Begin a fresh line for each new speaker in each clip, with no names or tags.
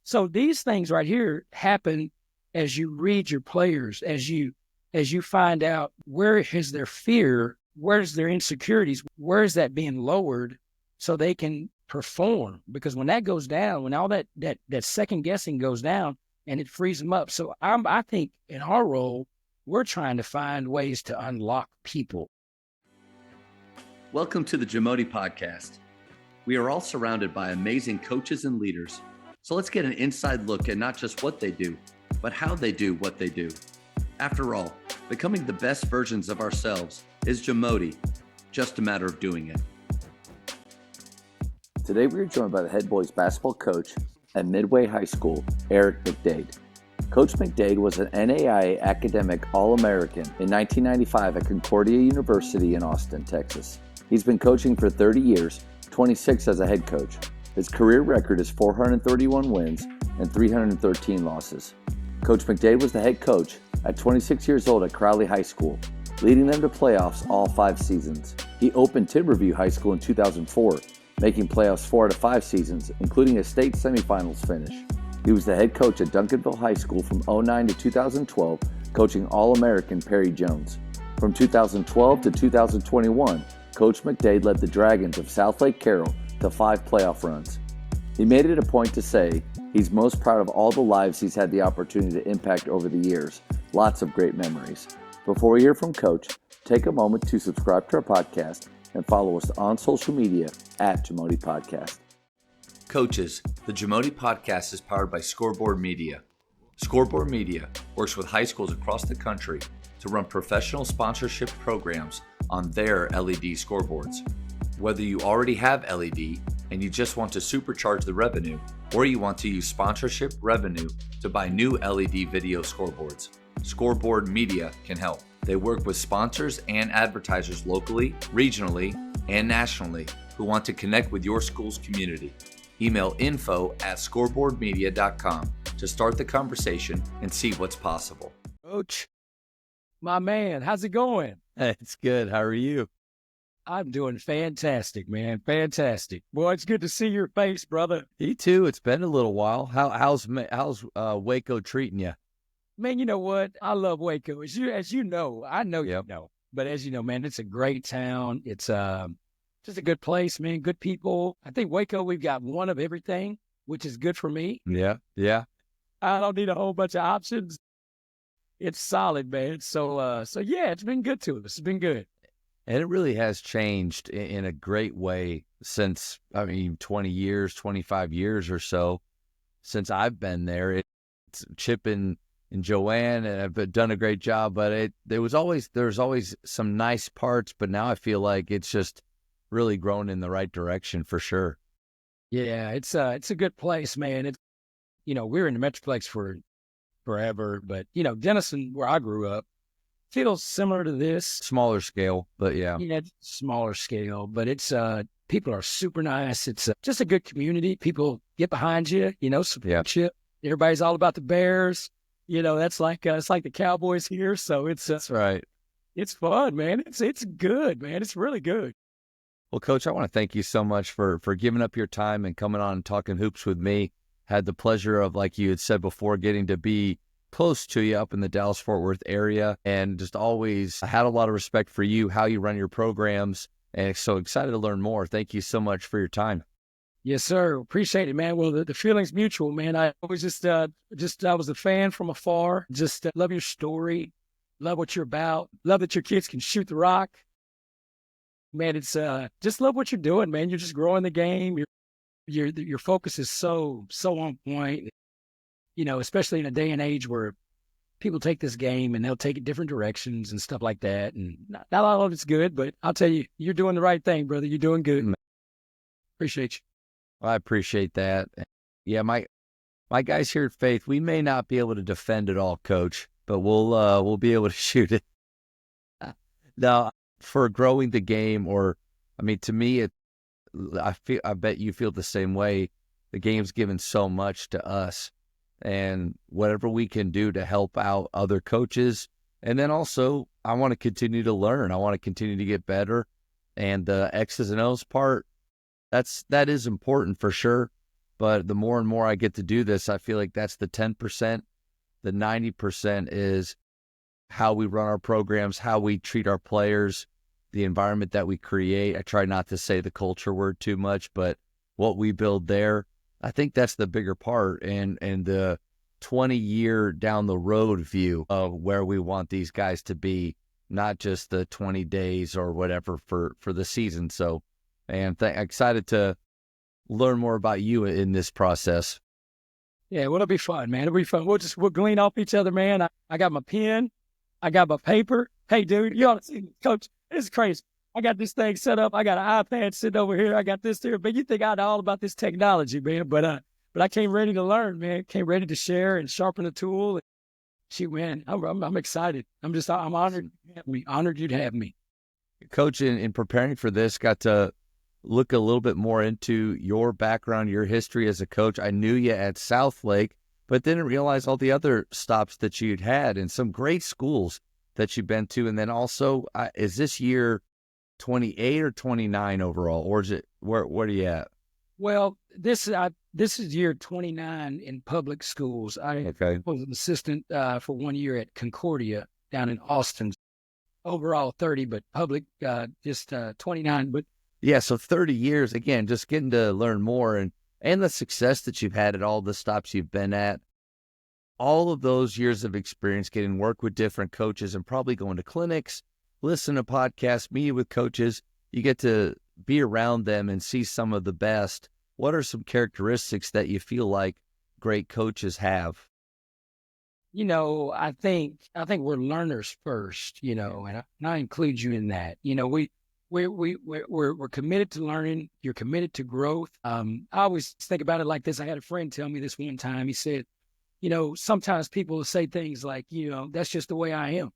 So these things right here happen as you read your players, as you find out where is their fear, where's their insecurities, where is that being lowered so they can perform. Because when that goes down, when all that second guessing goes down, and it frees them up. So I think in our role, we're trying to find ways to unlock people.
Welcome to the JAMODI podcast. We are all surrounded by amazing coaches and leaders. So let's get an inside look at not just what they do, but how they do what they do. After all, becoming the best versions of ourselves is JAMODI, just a matter of doing it.
Today we are joined by the head boys basketball coach at Midway High School, Eric McDade. Coach McDade was an NAIA Academic All-American in 1995 at Concordia University in Austin, Texas. He's been coaching for 30 years, 26 as a head coach. His career record is 431 wins and 313 losses. Coach McDade was the head coach at 26 years old at Crowley High School, leading them to playoffs all 5 seasons. He opened Timberview High School in 2004, making playoffs 4 out of 5 seasons, including a state semifinals finish. He was the head coach at Duncanville High School from 2009 to 2012, coaching All-American Perry Jones. From 2012 to 2021, Coach McDade led the Dragons of South Lake Carroll to 5 playoff runs. He made it a point to say he's most proud of all the lives he's had the opportunity to impact over the years. Lots of great memories. Before we hear from Coach, take a moment to subscribe to our podcast and follow us on social media at JAMODI Podcast.
Coaches, the JAMODI podcast is powered by Scoreboard Media. Scoreboard Media works with high schools across the country to run professional sponsorship programs on their LED scoreboards. Whether you already have LED and you just want to supercharge the revenue, or you want to use sponsorship revenue to buy new LED video scoreboards, Scoreboard Media can help. They work with sponsors and advertisers locally, regionally, and nationally who want to connect with your school's community. Email info@scoreboardmedia.com to start the conversation and see what's possible.
Coach, my man, how's it going?
It's good. How are you?
I'm doing fantastic, man. Fantastic. Boy, it's good to see your face, brother.
You too. It's been a little while. How's Waco treating you?
Man, you know what? I love Waco. As you know, I know you know. But as you know, man, it's a great town. It's just a good place, man. Good people. I think Waco, we've got one of everything, which is good for me.
Yeah.
I don't need a whole bunch of options. It's solid, man. So yeah, it's been good to us. It's been good.
And it really has changed in a great way since, 20 years, 25 years or so since I've been there. It's Chip and Joanne have done a great job, but there's always some nice parts, but now I feel like it's just really grown in the right direction for sure.
Yeah, it's a good place, man. It's, we're in the Metroplex for forever, but Denison, where I grew up, feels similar to this.
Smaller scale, but yeah.
Yeah, smaller scale, but it's people are super nice. It's just a good community. People get behind you, support you. Everybody's all about the Bears. That's like it's like the Cowboys here. So
that's right.
It's fun, man. It's good, man. It's really good.
Well, Coach, I want to thank you so much for giving up your time and coming on and talking hoops with me. Had the pleasure of, like you had said before, getting to be close to you up in the Dallas-Fort Worth area, and just always had a lot of respect for you, how you run your programs, and so excited to learn more. Thank you so much for your time.
Yes, sir. Appreciate it, man. Well, the feeling's mutual, man. I was I was a fan from afar. Just love your story. Love what you're about. Love that your kids can shoot the rock. Man, it's just love what you're doing, man. You're just growing the game. Your focus is so on point. Especially in a day and age where people take this game and they'll take it different directions and stuff like that. And not all of it's good, but I'll tell you, you're doing the right thing, brother. You're doing good. Appreciate you.
Well, I appreciate that. Yeah, my guys here at Faith, we may not be able to defend it all, Coach, but we'll be able to shoot it. Now, for growing the game, to me, I bet you feel the same way. The game's given so much to us, and whatever we can do to help out other coaches. And then also, I want to continue to learn. I want to continue to get better. And the X's and O's part, that is important for sure. But the more and more I get to do this, I feel like that's the 10%. The 90% is how we run our programs, how we treat our players, the environment that we create. I try not to say the culture word too much, but what we build there, I think that's the bigger part. And the 20-year down the road view of where we want these guys to be, not just the 20 days or whatever for the season. So, and excited to learn more about you in this process.
Yeah, well, it'll be fun, man. It'll be fun. We'll glean off each other, man. I got my pen. I got my paper. Hey, dude, you ought to see, Coach, it's crazy. I got this thing set up. I got an iPad sitting over here. I got this there. But you think I know all about this technology, man. But I came ready to learn, man. Came ready to share and sharpen the tool. Shoot, man, I'm excited. I'm honored you have me. Honored you'd have me.
Coach, in preparing for this, got to look a little bit more into your background, your history as a coach. I knew you at Southlake, but didn't realize all the other stops that you'd had and some great schools that you've been to. And then also, is this year 28 or 29 overall, or is it, where are you at?
Well, this is year 29 in public schools. I was an assistant for 1 year at Concordia down in Austin. Overall 30, but public just 29. But
yeah, so 30 years, again, just getting to learn more and the success that you've had at all the stops you've been at. All of those years of experience getting work with different coaches and probably going to clinics, listen to podcasts, meet with coaches. You get to be around them and see some of the best. What are some characteristics that you feel like great coaches have?
You know, I think we're learners first, you know, and I include you in that. You know, we're committed to learning. You're committed to growth. I always think about it like this. I had a friend tell me this one time. He said, you know, sometimes people will say things like, you know, that's just the way I am,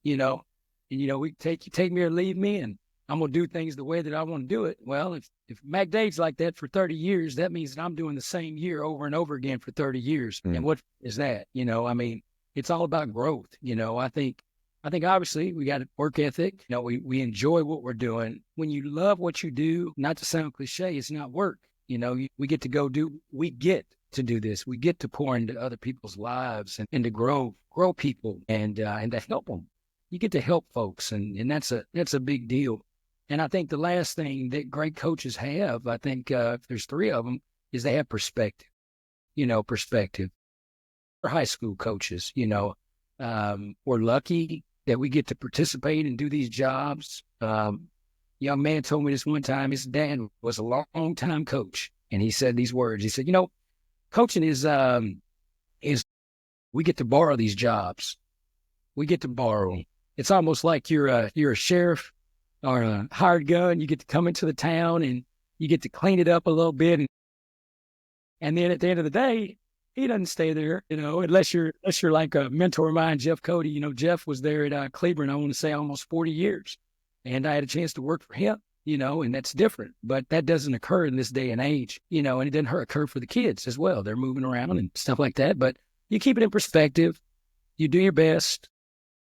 you know, and, you know, you take me or leave me, and I'm going to do things the way that I want to do it. Well, if McDade's like that for 30 years, that means that I'm doing the same year over and over again for 30 years. And what is that? You know, I mean, it's all about growth. You know, I think obviously we got a work ethic. You know, we enjoy what we're doing. When you love what you do, not to sound cliche, it's not work. You know, we get to do this. We get to pour into other people's lives and to grow people and to help them. You get to help folks, and that's a big deal. And I think the last thing that great coaches have, I think if there's three of them, is they have perspective. You know, perspective. For high school coaches, you know, we're lucky that we get to participate and do these jobs. Young man told me this one time. His dad was a long time coach, and he said these words. He said, you know, coaching is we get to borrow these jobs. We get to borrow them. It's almost like you're a sheriff or a hired gun. You get to come into the town and you get to clean it up a little bit, and then at the end of the day, he doesn't stay there, you know, unless you're like a mentor of mine, Jeff Cody. You know, Jeff was there at Cleveland, I want to say almost 40 years. And I had a chance to work for him, you know, and that's different. But that doesn't occur in this day and age, you know, and it doesn't occur for the kids as well. They're moving around and stuff like that. But you keep it in perspective. You do your best.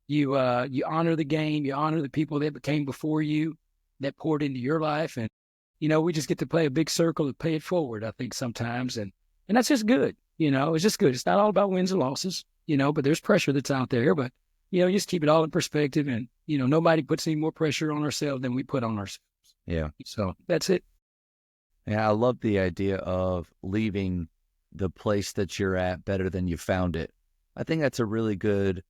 You honor the game. You honor the people that came before you, that poured into your life. And, you know, we just get to play a big circle and pay it forward, I think, sometimes. And that's just good. You know, it's just good. It's not all about wins and losses, you know, but there's pressure that's out there. But, you know, you just keep it all in perspective. And, you know, nobody puts any more pressure on ourselves than we put on ourselves.
Yeah.
So that's it.
Yeah, I love the idea of leaving the place that you're at better than you found it. I think that's a really good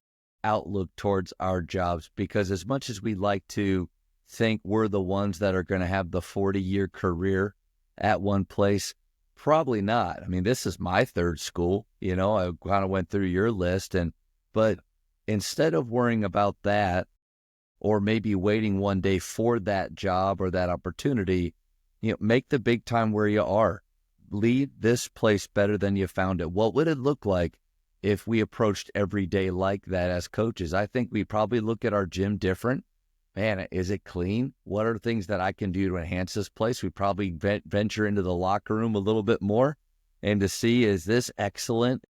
outlook towards our jobs, because as much as we like to think we're the ones that are going to have the 40-year career at one place, probably not. I mean, this is my third school, you know, I kind of went through your list, but instead of worrying about that, or maybe waiting one day for that job or that opportunity, you know, make the big time where you are. Leave this place better than you found it. What would it look like if we approached every day like that as coaches? I think we probably look at our gym different. Man, is it clean? What are things that I can do to enhance this place? We probably venture into the locker room a little bit more and to see, is this excellent?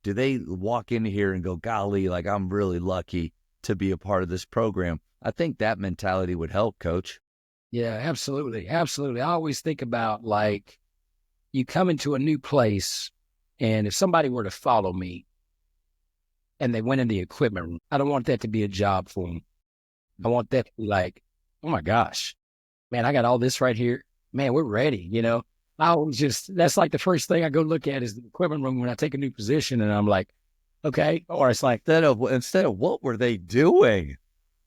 Do they walk in here and go, golly, like I'm really lucky to be a part of this program? I think that mentality would help, Coach.
Yeah, absolutely. Absolutely. I always think about, like, you come into a new place, and if somebody were to follow me and they went in the equipment room, I don't want that to be a job for them. I want that to be like, oh my gosh, man, I got all this right here. Man, we're ready. That's like the first thing I go look at is the equipment room when I take a new position, and I'm like, okay. Or it's like,
instead of what were they doing?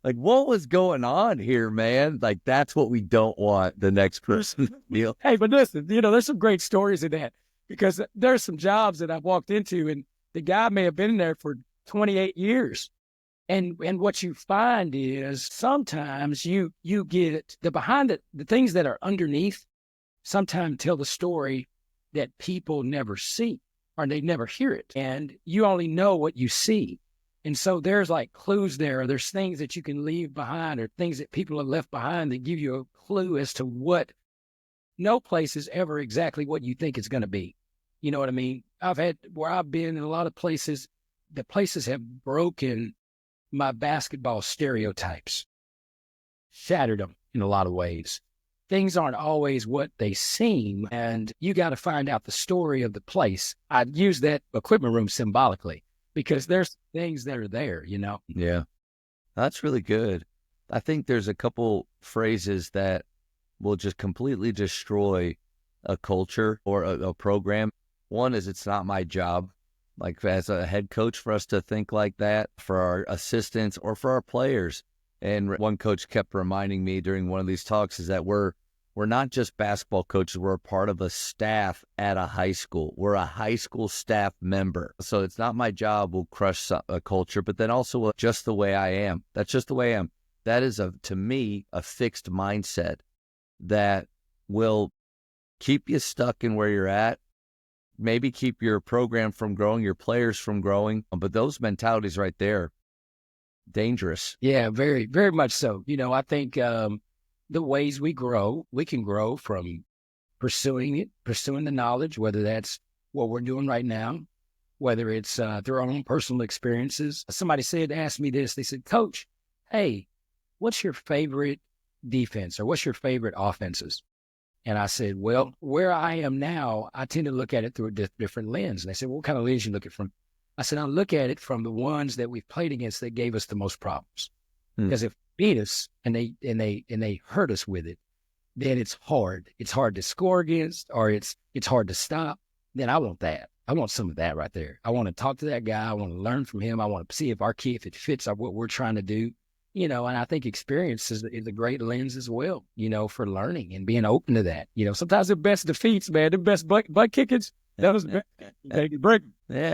Like, what was going on here, man? Like, that's what we don't want the next person to feel.
Hey, but listen, there's some great stories in that, because there's some jobs that I've walked into, and the guy may have been there for 28 years. And what you find is sometimes you get the things that are underneath sometimes tell the story that people never see, or they never hear it. And you only know what you see. And so there's like clues there, or there's things that you can leave behind, or things that people have left behind that give you a clue as to what no place is ever exactly what you think it's going to be. You know what I mean? Where I've been in a lot of places, the places have broken my basketball stereotypes, shattered them in a lot of ways. Things aren't always what they seem, and you got to find out the story of the place. I'd use that equipment room symbolically, because there's things that are there,
Yeah, that's really good. I think there's a couple phrases that will just completely destroy a culture or a program. One is, it's not my job. Like, as a head coach, for us to think like that, for our assistants or for our players. And one coach kept reminding me during one of these talks is that we're not just basketball coaches. We're a part of a staff at a high school. We're a high school staff member. So it's not my job will crush a culture, but then also just the way I am. That's just the way I am. That is, to me, a fixed mindset that will keep you stuck in where you're at, maybe keep your program from growing, your players from growing. But those mentalities right there, dangerous.
Yeah, very, very much so. I think the ways we can grow from pursuing the knowledge, whether that's what we're doing right now, whether it's through our own personal experiences. Somebody asked me this, they said, Coach, hey, what's your favorite defense, or what's your favorite offenses? And I said, well, where I am now, I tend to look at it through a different lens. And they said, well, what kind of lens you look at from? I said, I look at it from the ones that we've played against that gave us the most problems. Because if they beat us and they hurt us with it, then it's hard. It's hard to score against, or it's hard to stop. Then I want that. I want some of that right there. I want to talk to that guy. I want to learn from him. I want to see if if it fits what we're trying to do. And I think experience is a great lens as well, for learning and being open to that. Sometimes the best defeats, man, the best butt kickings,
Yeah,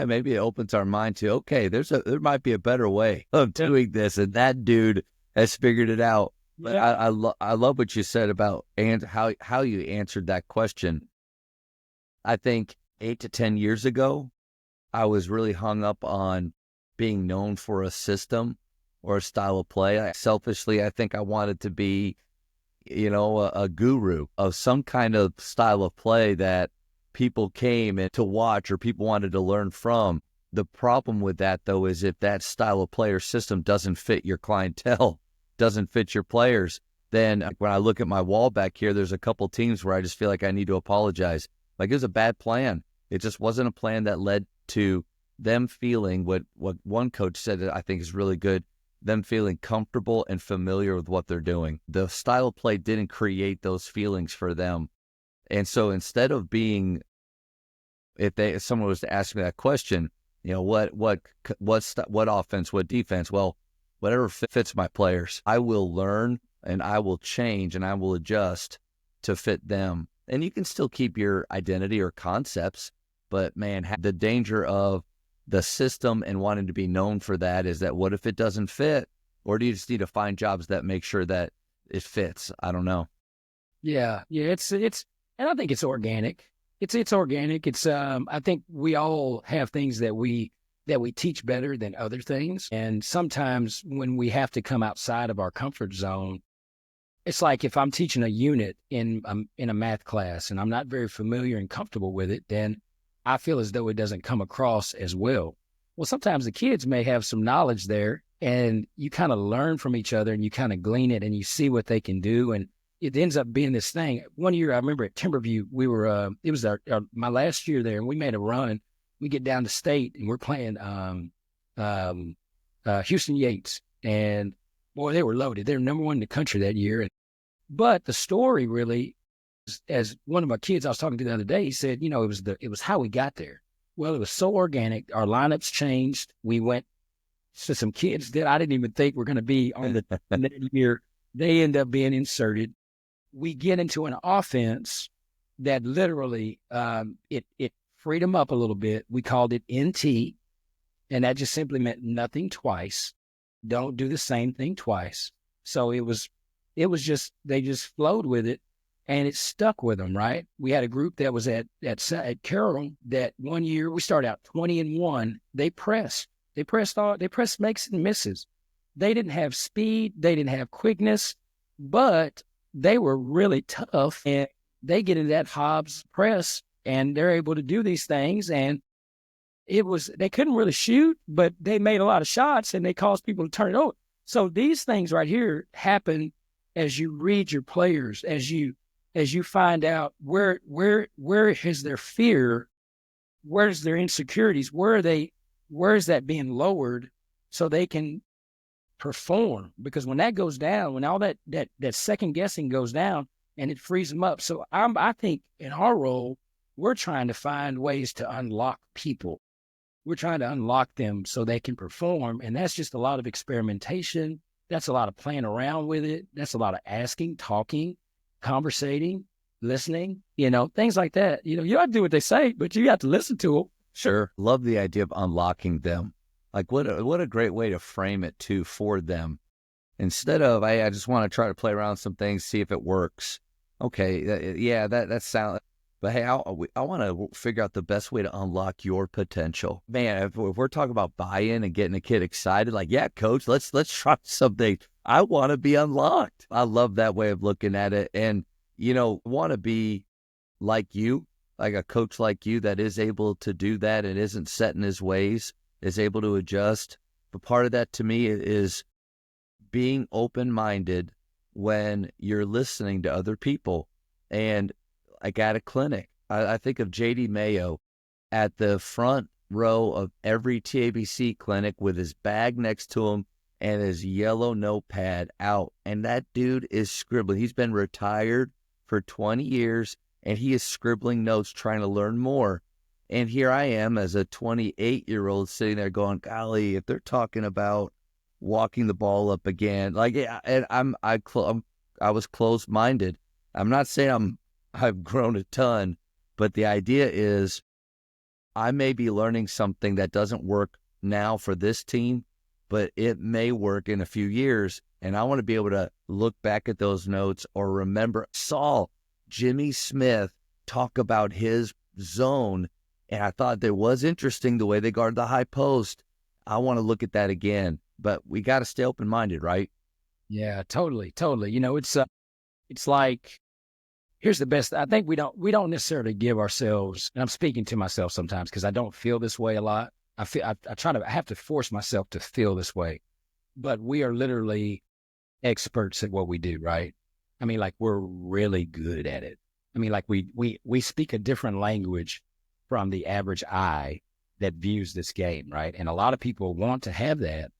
maybe it opens our mind to, okay, there might be a better way of doing this, and that dude has figured it out. But yeah. I love what you said about and how you answered that question. I think 8 to 10 years ago, I was really hung up on being known for a system or a style of play. Selfishly, I think I wanted to be, a guru of some kind of style of play that people came in to watch or people wanted to learn from. The problem with that, though, is if that style of play or system doesn't fit your clientele, doesn't fit your players, then when I look at my wall back here, there's a couple teams where I just feel like I need to apologize. Like, it was a bad plan. It just wasn't a plan that led to them feeling what one coach said that I think is really good, them feeling comfortable and familiar with what they're doing. The style of play didn't create those feelings for them. And so instead of being, if someone was to ask me that question, what offense, what defense? Well, whatever fits my players, I will learn and I will change and I will adjust to fit them. And you can still keep your identity or concepts, but man, the danger of the system and wanting to be known for that is that what if it doesn't fit? Or do you just need to find jobs that make sure that it fits? I don't know.
Yeah. It's, and I think it's organic. It's organic. It's, I think we all have things that we teach better than other things. And sometimes when we have to come outside of our comfort zone, it's like if I'm teaching a unit in a math class and I'm not very familiar and comfortable with it, then I feel as though it doesn't come across as well. Well, sometimes the kids may have some knowledge there and you kind of learn from each other and you kind of glean it and you see what they can do. And it ends up being this thing. One year, I remember at Timberview, we were, it was my last year there, and we made a run. We get down to state, and we're playing Houston Yates. And boy, they were loaded. They were number one in the country that year. But the story really, as one of my kids I was talking to the other day, he said, it was how we got there. Well, it was so organic. Our lineups changed. We went to some kids that I didn't even think were going to be on the year. They end up being inserted. We get into an offense that literally it freed them up a little bit. We called it NT, and that just simply meant nothing twice. Don't do the same thing twice. So it was just, they just flowed with it, and it stuck with them, right? We had a group that was at Carroll that one year we started out 20-1. They pressed makes and misses. They didn't have speed. They didn't have quickness, but they were really tough, and they get into that Hobbs press, and they're able to do these things. And they couldn't really shoot, but they made a lot of shots, and they caused people to turn it over. So these things right here happen as you read your players, as you find out where is their fear, where's their insecurities, where is that being lowered so they can perform. Because when that goes down, when all that second guessing goes down, and it frees them up. So I think in our role, we're trying to find ways to unlock people. We're trying to unlock them so they can perform. And that's just a lot of experimentation. That's a lot of playing around with it. That's a lot of asking, talking, conversating, listening, things like that. You don't have to do what they say, but you have to listen to them.
Sure. Love the idea of unlocking them. Like what a great way to frame it too for them. Instead of, I just want to try to play around some things, see if it works. Okay. Yeah, that sounds, but hey, I want to figure out the best way to unlock your potential. Man, if we're talking about buy-in and getting a kid excited, like, yeah, coach, let's try something. I want to be unlocked. I love that way of looking at it. And, want to be like you, like a coach like you that is able to do that and isn't set in his ways, is able to adjust. But part of that to me is being open-minded when you're listening to other people. And like at a clinic, I think of JD Mayo at the front row of every TABC clinic with his bag next to him and his yellow notepad out. And that dude is scribbling. He's been retired for 20 years, and he is scribbling notes, trying to learn more. And here I am as a 28-year-old sitting there going, golly, if they're talking about walking the ball up again, like, and I was closed-minded. I'm not saying I've grown a ton, but the idea is I may be learning something that doesn't work now for this team, but it may work in a few years. And I want to be able to look back at those notes or remember Jimmy Smith talk about his zone. And I thought that was interesting the way they guard the high post. I want to look at that again, but we got to stay open-minded, right?
Yeah, totally. It's like, here's the best. I think we don't necessarily give ourselves, and I'm speaking to myself sometimes because I don't feel this way a lot. I have to force myself to feel this way, but we are literally experts at what we do, right? I mean, like, we're really good at it. I mean, like, we speak a different language from the average eye that views this game, right? And a lot of people want to have that,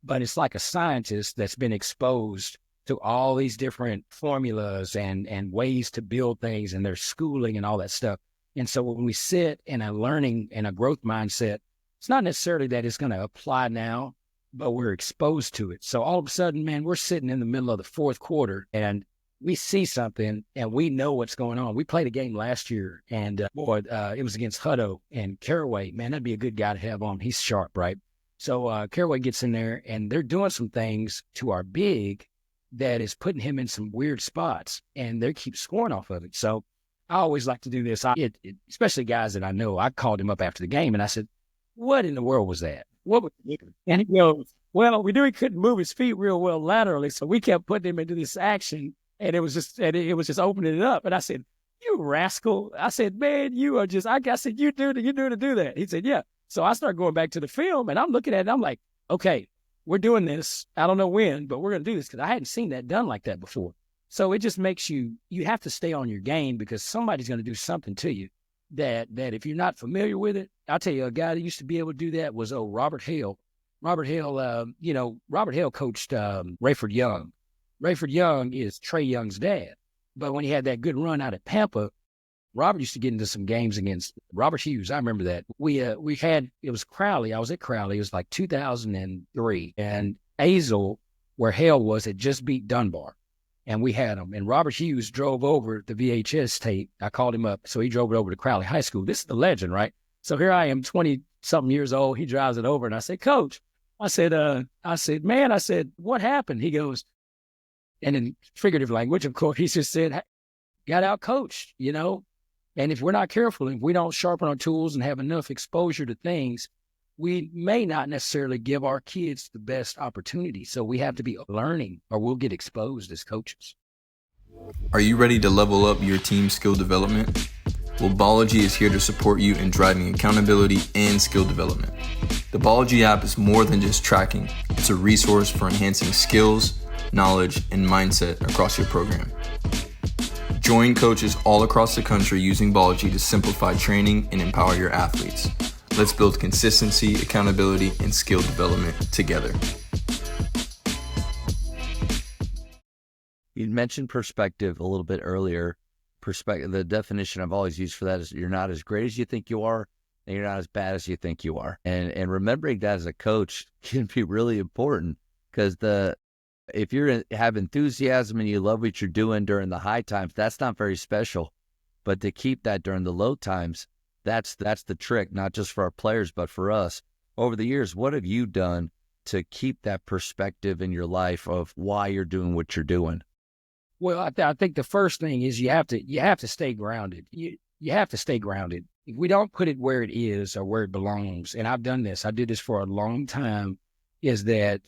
but it's like a scientist that's been exposed to all these different formulas and ways to build things, and their schooling and all that stuff. And so when we sit in a learning and a growth mindset, it's not necessarily that it's going to apply now, but we're exposed to it. So all of a sudden, man, we're sitting in the middle of the fourth quarter and we see something and we know what's going on. We played a game last year, and it was against Hutto and Caraway. Man, that'd be a good guy to have on. He's sharp, right? So Caraway gets in there and they're doing some things to our big that is putting him in some weird spots, and they keep scoring off of it. So I always like to do this. Especially guys that I know. I called him up after the game and I said, what in the world was that? And he goes, well, we knew he couldn't move his feet real well laterally, so we kept putting him into this action, and it was just opening it up. And I said, you rascal. I said, man, you are just, I said, you do to do that. He said, yeah. So I started going back to the film, and I'm looking at it, and I'm like, okay, we're doing this. I don't know when, but we're going to do this, because I hadn't seen that done like that before. So it just makes you have to stay on your game because somebody's going to do something to you that if you're not familiar with it. I'll tell you, a guy that used to be able to do that was Robert Hale. Robert Hale coached Rayford Young. Rayford Young is Trey Young's dad. But when he had that good run out at Pampa, Robert used to get into some games against Robert Hughes. I remember that. It was Crowley. I was at Crowley. It was like 2003. And Azle, where Hale was, had just beat Dunbar. And we had him. And Robert Hughes drove over the VHS tape. I called him up. So he drove it over to Crowley High School. This is the legend, right? So here I am, 20-something years old. He drives it over. And I said, Coach, I said, what happened? He goes, and in figurative language, of course, he just said, got out coached, And if we're not careful, if we don't sharpen our tools and have enough exposure to things, we may not necessarily give our kids the best opportunity. So we have to be learning or we'll get exposed as coaches.
Are you ready to level up your team's skill development? Well, Bology is here to support you in driving accountability and skill development. The Bology app is more than just tracking. It's a resource for enhancing skills, knowledge, and mindset across your program. Join coaches all across the country using Bology to simplify training and empower your athletes. Let's build consistency, accountability, and skill development together.
You mentioned perspective a little bit earlier. Perspective, the definition I've always used for that is you're not as great as you think you are, and you're not as bad as you think you are. And remembering that as a coach can be really important because if you have enthusiasm and you love what you're doing during the high times, that's not very special. But to keep that during the low times, that's the trick, not just for our players, but for us. Over the years, what have you done to keep that perspective in your life of why you're doing what you're doing?
Well, I think the first thing is you have to stay grounded. You have to stay grounded. If we don't put it where it is or where it belongs, and I've done this, I did this for a long time, is that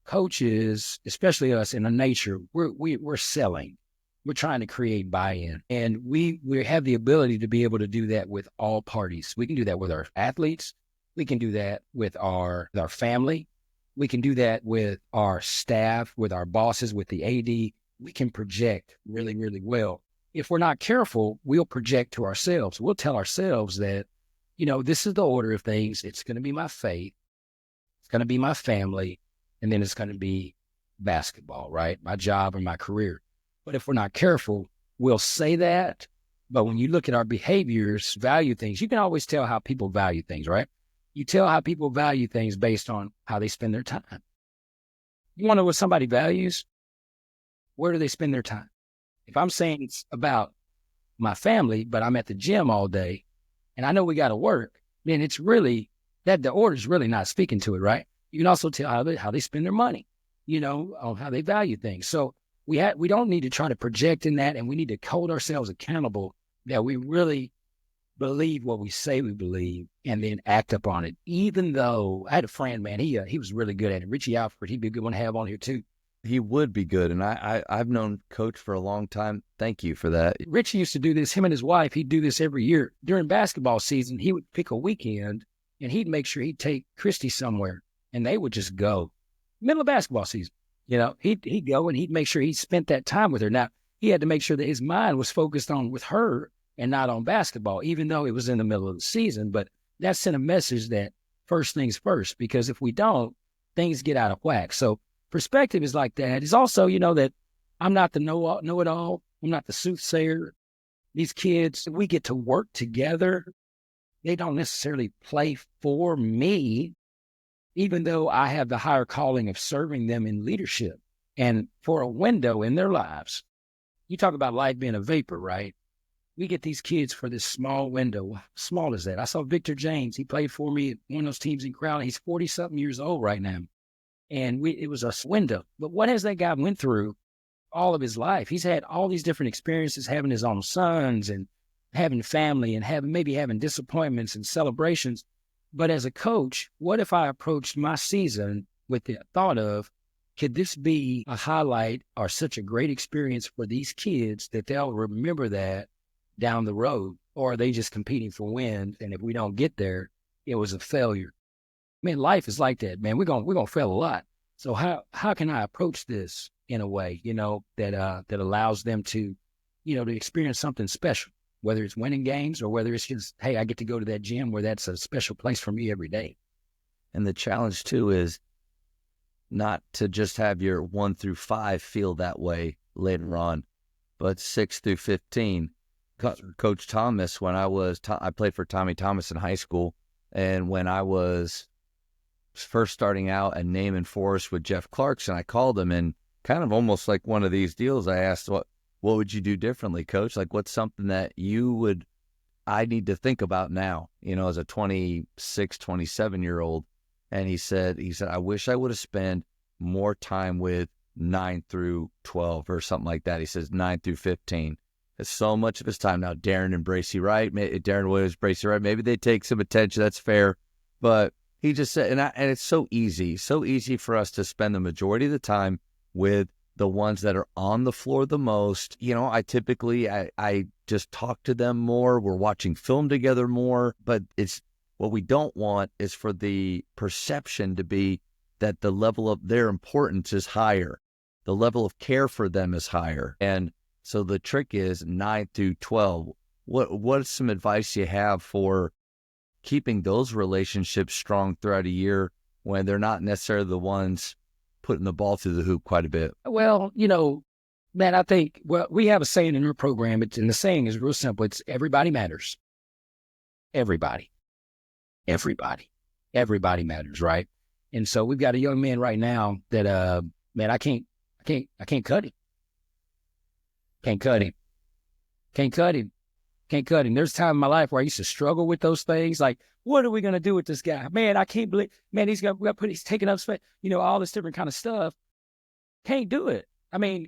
coaches, especially us in the nature, we're selling. We're trying to create buy-in, and we have the ability to be able to do that with all parties. We can do that with our athletes. We can do that with our family. We can do that with our staff, with our bosses, with the AD. We can project really, really well. If we're not careful, we'll project to ourselves. We'll tell ourselves that, this is the order of things. It's going to be my faith. It's going to be my family. And then it's going to be basketball, right? My job and my career. But if we're not careful, we'll say that. But when you look at our behaviors, value things, you can always tell how people value things, right? You tell how people value things based on how they spend their time. You want to know what somebody values? Where do they spend their time? If I'm saying it's about my family, but I'm at the gym all day and I know we got to work, then it's really that the order's really not speaking to it, right? You can also tell how they spend their money, on how they value things. So we don't need to try to project in that, and we need to hold ourselves accountable that we really believe what we say we believe and then act upon it. Even though I had a friend, man, he was really good at it. Richie Alford, he'd be a good one to have on here too.
He would be good. And I've known Coach for a long time. Thank you for that.
Richie used to do this, him and his wife, he'd do this every year. During basketball season, he would pick a weekend and he'd make sure he'd take Christy somewhere and they would just go. Middle of basketball season, he'd go and he'd make sure he spent that time with her. Now, he had to make sure that his mind was focused on with her and not on basketball, even though it was in the middle of the season. But that sent a message that first things first, because if we don't, things get out of whack. So perspective is like that. It's also, that I'm not the know-it-all. I'm not the soothsayer. These kids, we get to work together. They don't necessarily play for me, even though I have the higher calling of serving them in leadership and for a window in their lives. You talk about life being a vapor, right? We get these kids for this small window. How small is that? I saw Victor James. He played for me at one of those teams in Crowley. He's 40-something years old right now. And it was a window. But what has that guy went through all of his life? He's had all these different experiences, having his own sons and having family and having disappointments and celebrations. But as a coach, what if I approached my season with the thought of, could this be a highlight or such a great experience for these kids that they'll remember that down the road? Or are they just competing for wins? And if we don't get there, it was a failure. Man, life is like that, man. We're gonna fail a lot. So how can I approach this in a way, that allows them to, to experience something special, whether it's winning games or whether it's just, hey, I get to go to that gym where that's a special place for me every day.
And the challenge too is not to just have your 1 through 5 feel that way later on, but 6 through 15. Coach Thomas, when I played for Tommy Thomas in high school, and when I was first starting out at Name and Forest with Jeff Clarkson, I called him, and kind of almost like one of these deals, I asked, what would you do differently, Coach? Like, what's something that I need to think about now, as a 26, 27-year-old? And he said, I wish I would have spent more time with 9 through 12 or something like that. He says 9 through 15. It's so much of his time now. Darren and Bracy Wright, Darren Williams, Bracy Wright, maybe they take some attention. That's fair. But he just said, and it's so easy for us to spend the majority of the time with the ones that are on the floor the most. I just talk to them more. We're watching film together more, but what we don't want is for the perception to be that the level of their importance is higher. The level of care for them is higher. And so the trick is 9 through 12. What's some advice you have for keeping those relationships strong throughout a year when they're not necessarily the ones putting the ball through the hoop quite a bit?
Well, man, I think, we have a saying in our program, and the saying is real simple. It's everybody matters. Everybody matters, right? And so we've got a young man right now that, man, I can't cut him. Can't cut him. There's time in my life where I used to struggle with those things. Like, what are we going to do with this guy? Man, I can't believe, man, he's taking up space, all this different kind of stuff. Can't do it.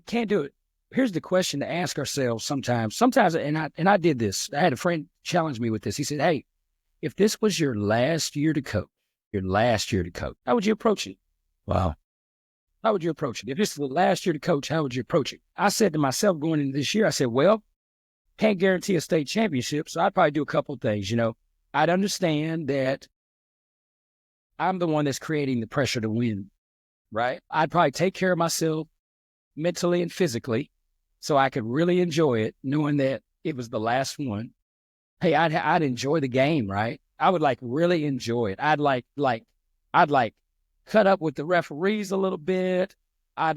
Can't do it. Here's the question to ask ourselves sometimes, and I did this. I had a friend challenge me with this. He said, hey, if this was your last year to coach, how would you approach it?
Wow.
How would you approach it? If this is the last year to coach, how would you approach it? I said to myself going into this year, I said, well, can't guarantee a state championship, so I'd probably do a couple of things. I'd understand that I'm the one that's creating the pressure to win, right? I'd probably take care of myself mentally and physically so I could really enjoy it, knowing that it was the last one. Hey, I'd enjoy the game, right? I would really enjoy it. I'd cut up with the referees a little bit. I'd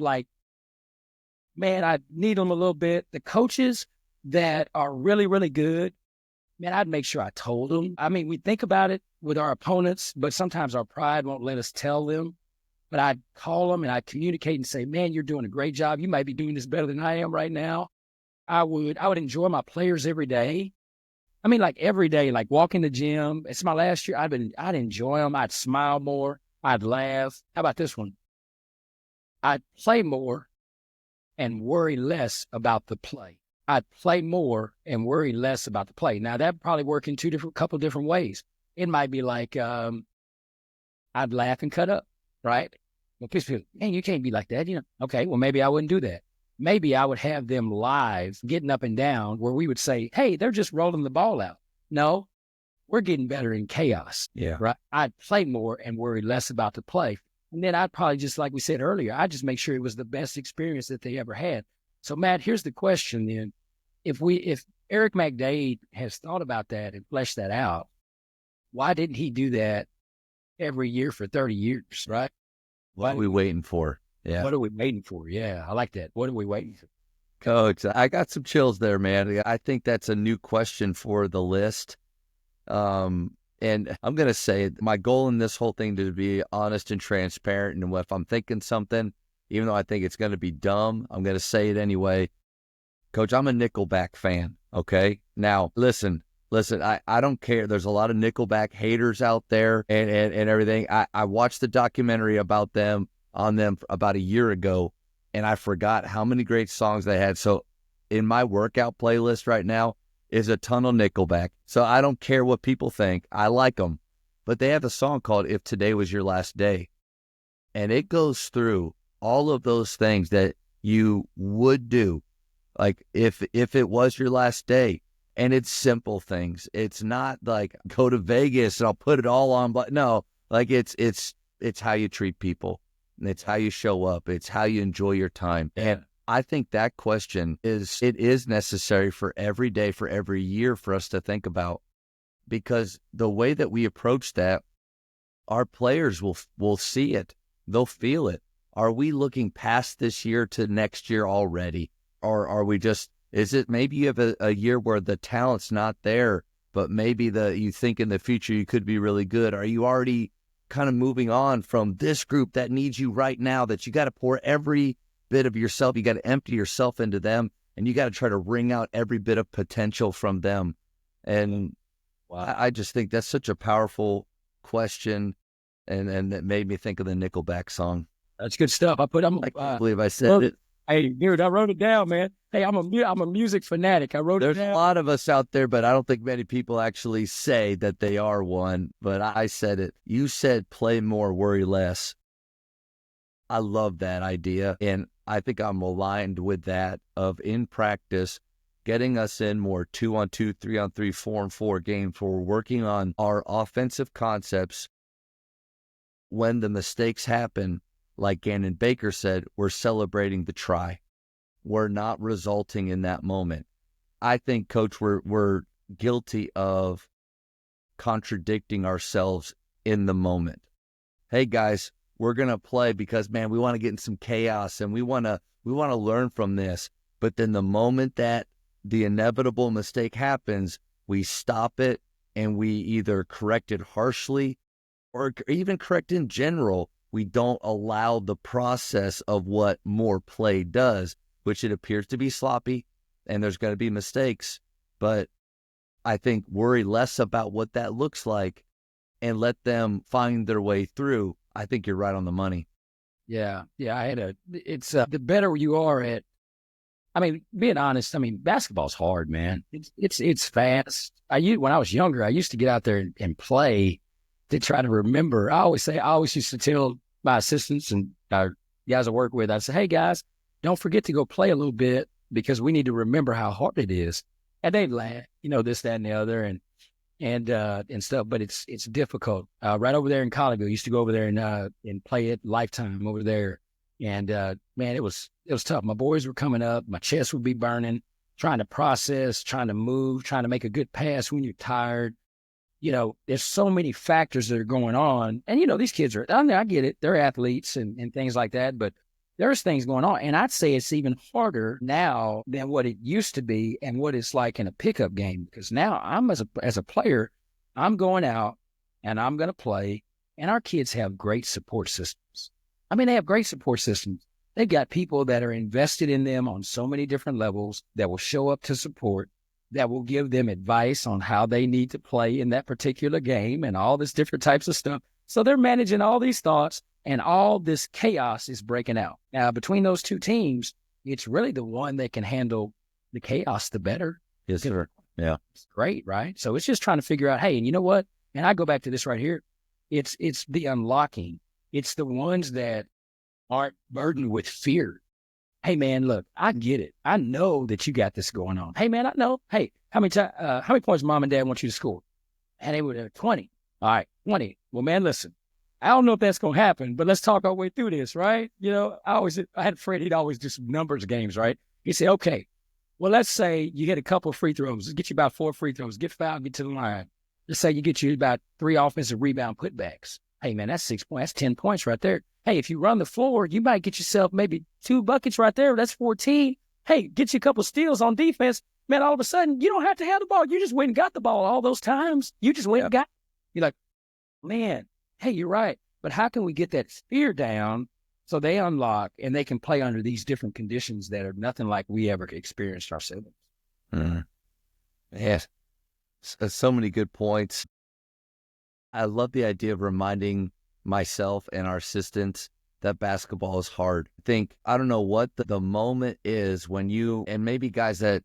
need them a little bit. The coaches that are really, really good, man, I'd make sure I told them. We think about it with our opponents, but sometimes our pride won't let us tell them. But I'd call them and I'd communicate and say, man, you're doing a great job. You might be doing this better than I am right now. I would enjoy my players every day. Every day, walk in the gym. It's my last year. I'd enjoy them. I'd smile more. I'd laugh. How about this one? I'd play more and worry less about the play. I'd play more and worry less about the play. Now, that'd probably work in couple different ways. It might be I'd laugh and cut up, right? Well, people, man, you can't be like that, Okay, well, maybe I wouldn't do that. Maybe I would have them live, getting up and down, where we would say, hey, they're just rolling the ball out. No, we're getting better in chaos.
Yeah.
Right. I'd play more and worry less about the play. And then I'd probably, just like we said earlier, I'd just make sure it was the best experience that they ever had. So, Matt, here's the question then. If Eric McDade has thought about that and fleshed that out, why didn't he do that every year for 30 years, right?
What are we waiting for? Yeah.
What are we waiting for? Yeah, I like that. What are we waiting for?
Coach, I got some chills there, man. I think that's a new question for the list. And I'm going to say my goal in this whole thing to be honest and transparent. And if I'm thinking something, even though I think it's going to be dumb, I'm going to say it anyway. Coach, I'm a Nickelback fan. Okay. Now, listen, I don't care. There's a lot of Nickelback haters out there and everything. I watched the documentary on them about a year ago, and I forgot how many great songs they had. So in my workout playlist right now is a ton of Nickelback. So I don't care what people think. I like them. But they have a song called If Today Was Your Last Day. And it goes through all of those things that you would do. Like if it was your last day. And it's simple things. It's not like go to Vegas and I'll put it all on. But no, it's how you treat people. It's how you show up. It's how you enjoy your time. And I think that question is necessary for every day, for every year for us to think about, because the way that we approach that, our players will see it. They'll feel it. Are we looking past this year to next year already? Or are we just, is it maybe you have a year where the talent's not there, but maybe you think in the future you could be really good? Are you already kind of moving on from this group that needs you right now, that you got to pour every bit of yourself, you got to empty yourself into them, and you got to try to wring out every bit of potential from them? And I just think that's such a powerful question, and that made me think of the Nickelback song.
That's good stuff. I
can't believe I said it.
Hey, dude, I wrote it down, man. Hey, I'm a music fanatic. I wrote it down.
There's a lot of us out there, but I don't think many people actually say that they are one. But I said it. You said play more, worry less. I love that idea, and I think I'm aligned with that of, in practice, getting us in more 2-on-2, 3-on-3, 4-on-4 games where we're working on our offensive concepts. When the mistakes happen, like Gannon Baker said, we're celebrating the try. We're not resulting in that moment. I think, Coach, we're guilty of contradicting ourselves in the moment. Hey, guys, we're going to play because, man, we want to get in some chaos and we want to learn from this. But then the moment that the inevitable mistake happens, we stop it and we either correct it harshly or even correct in general. We don't allow the process of what more play does, which it appears to be sloppy, and there's going to be mistakes. But I think worry less about what that looks like and let them find their way through. I think you're right on the money.
Yeah. It's the better you are at, being honest, basketball's hard, man. It's fast. When I was younger, I used to get out there and play to try to remember. I always used to tell my assistants and our guys I work with, I'd say, hey guys, don't forget to go play a little bit because we need to remember how hard it is. And they'd laugh, this, that, and the other and stuff, but it's difficult. Right over there in Collegeville, I used to go over there and play at Lifetime over there. And man, it was tough. My boys were coming up, my chest would be burning, trying to process, trying to move, trying to make a good pass when you're tired. There's so many factors that are going on. And, these kids I get it. They're athletes and things like that, but there's things going on. And I'd say it's even harder now than what it used to be and what it's like in a pickup game. Because now I'm as a player, I'm going out and I'm going to play, and our kids have great support systems. They have great support systems. They've got people that are invested in them on so many different levels that will show up to support, that will give them advice on how they need to play in that particular game and all this different types of stuff. So they're managing all these thoughts, and all this chaos is breaking out. Now, between those two teams, it's really the one that can handle the chaos the better.
Yes, sir. Yeah.
It's great, right? So it's just trying to figure out, hey, and you know what? And I go back to this right here. It's the unlocking. It's the ones that aren't burdened with fear. Hey, man, look, I get it. I know that you got this going on. Hey, man, I know. Hey, how many points mom and dad want you to score? And they were 20. All right, 20. Well, man, listen, I don't know if that's going to happen, but let's talk our way through this, right? I had a friend, he'd always do some numbers games, right? He'd say, okay, well, let's say you get a couple of free throws. Get you about 4 free throws. Get fouled, get to the line. Let's say you get you about 3 offensive rebound putbacks. Hey, man, that's 6 points. That's 10 points right there. Hey, if you run the floor, you might get yourself maybe 2 buckets right there. That's 14. Hey, get you a couple steals on defense. Man, all of a sudden, you don't have to have the ball. You just went and got the ball all those times. You just went and got it. You're like, man, hey, you're right. But how can we get that fear down so they unlock and they can play under these different conditions that are nothing like we ever experienced ourselves?
Mm. Yes. So many good points. I love the idea of reminding myself and our assistants that basketball is hard. I don't know what the moment is when you, and maybe guys that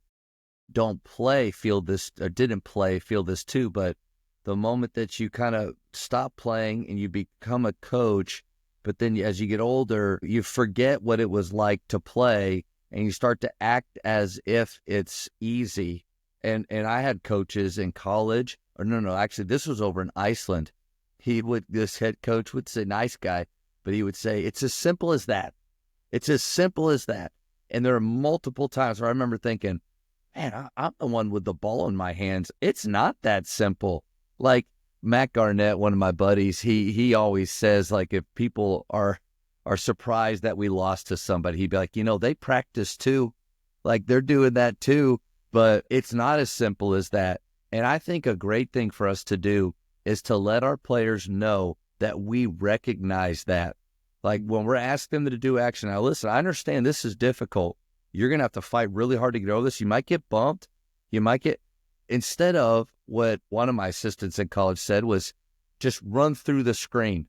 don't play feel this, or didn't play feel this too, but the moment that you kind of stop playing and you become a coach, but then as you get older, you forget what it was like to play and you start to act as if it's easy. And I had coaches in college, or no, actually this was over in Iceland. This head coach would say, nice guy, but he would say, it's as simple as that. It's as simple as that. And there are multiple times where I remember thinking, man, I'm the one with the ball in my hands. It's not that simple. Like Matt Garnett, one of my buddies, he always says, like, if people are surprised that we lost to somebody, he'd be like, they practice too. Like, they're doing that too, but it's not as simple as that. And I think a great thing for us to do is to let our players know that we recognize that. Like, when we're asking them to do action, now listen, I understand this is difficult. You're going to have to fight really hard to get over this. You might get bumped. Instead of what one of my assistants in college said was, just run through the screen.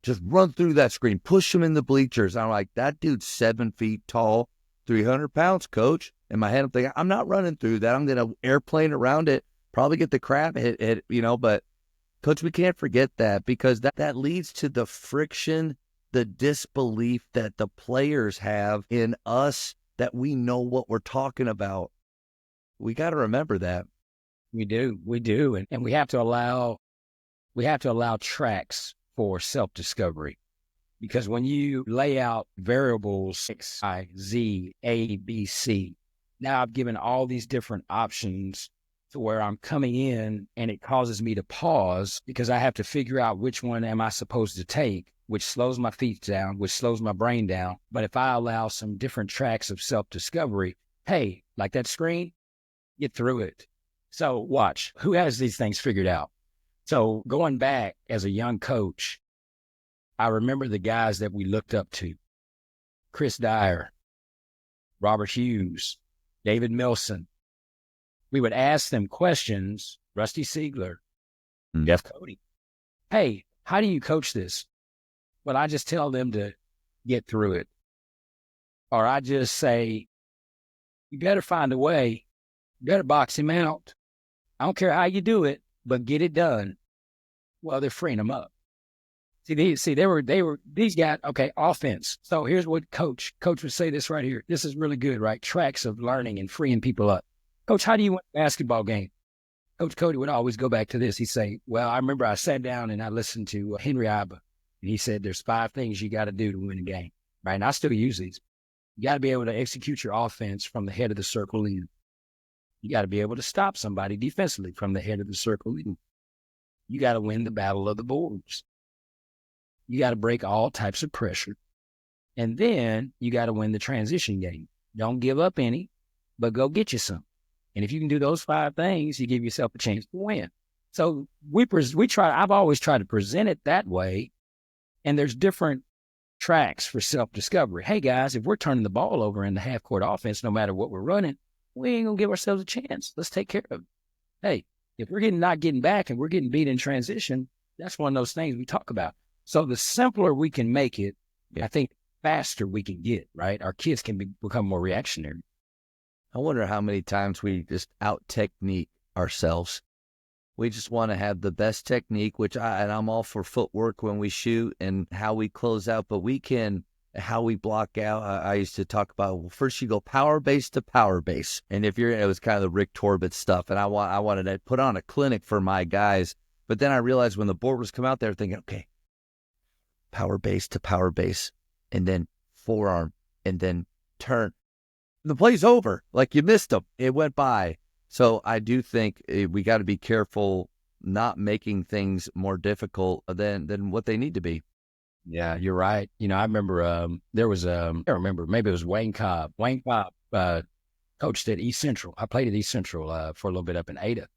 Just run through that screen. Push him in the bleachers. I'm like, that dude's 7 feet tall, 300 pounds, coach. In my head, I'm thinking, I'm not running through that. I'm going to airplane around it, probably get the crap hit, but coach, we can't forget that, because that leads to the friction, the disbelief that the players have in us, that we know what we're talking about. We got to remember that.
We do. And we have to allow tracks for self-discovery, because when you lay out variables X, Y, Z, A, B, C, now I've given all these different options to where I'm coming in, and it causes me to pause, because I have to figure out which one am I supposed to take, which slows my feet down, which slows my brain down. But if I allow some different tracks of self-discovery, hey, like that screen, get through it. So watch, who has these things figured out? So going back as a young coach, I remember the guys that we looked up to: Chris Dyer, Robert Hughes, David Milson. We would ask them questions, Rusty Siegler, Jeff Cody. Hey, how do you coach this? Well, I just tell them to get through it. Or I just say, you better find a way. You better box him out. I don't care how you do it, but get it done. Well, they're freeing them up. They were these guys. Okay, offense. So here's what coach would say this right here. This is really good, right? Tracks of learning and freeing people up. Coach, how do you win a basketball game? Coach Cody would always go back to this. He'd say, well, I remember I sat down and I listened to Henry Iba, and he said, there's 5 things you got to do to win a game, right? And I still use these. You got to be able to execute your offense from the head of the circle in. You got to be able to stop somebody defensively from the head of the circle in. You got to win the battle of the boards. You got to break all types of pressure. And then you got to win the transition game. Don't give up any, but go get you some. And if you can do those 5 things, you give yourself a chance to win. So I've always tried to present it that way. And there's different tracks for self-discovery. Hey guys, if we're turning the ball over in the half-court offense, no matter what we're running, we ain't gonna give ourselves a chance. Let's take care of it. Hey, if we're not getting back and we're getting beat in transition, that's one of those things we talk about. So the simpler we can make it, I think faster we can get, right? Our kids can become more reactionary.
I wonder how many times we just out-technique ourselves. We just want to have the best technique, and I'm all for footwork when we shoot and how we close out, but how we block out. I used to talk about, well, first you go power base to power base. And it was kind of the Rick Torbett stuff. And I wanted to put on a clinic for my guys. But then I realized when the board was come out there thinking, okay, power base to power base, and then forearm, and then turn. The play's over. Like, you missed them. It went by. So I do think we got to be careful not making things more difficult than what they need to be.
Yeah, you're right. I remember there was I don't remember, maybe it was Wayne Cobb. Wayne Cobb coached at East Central. I played at East Central for a little bit up in Ada.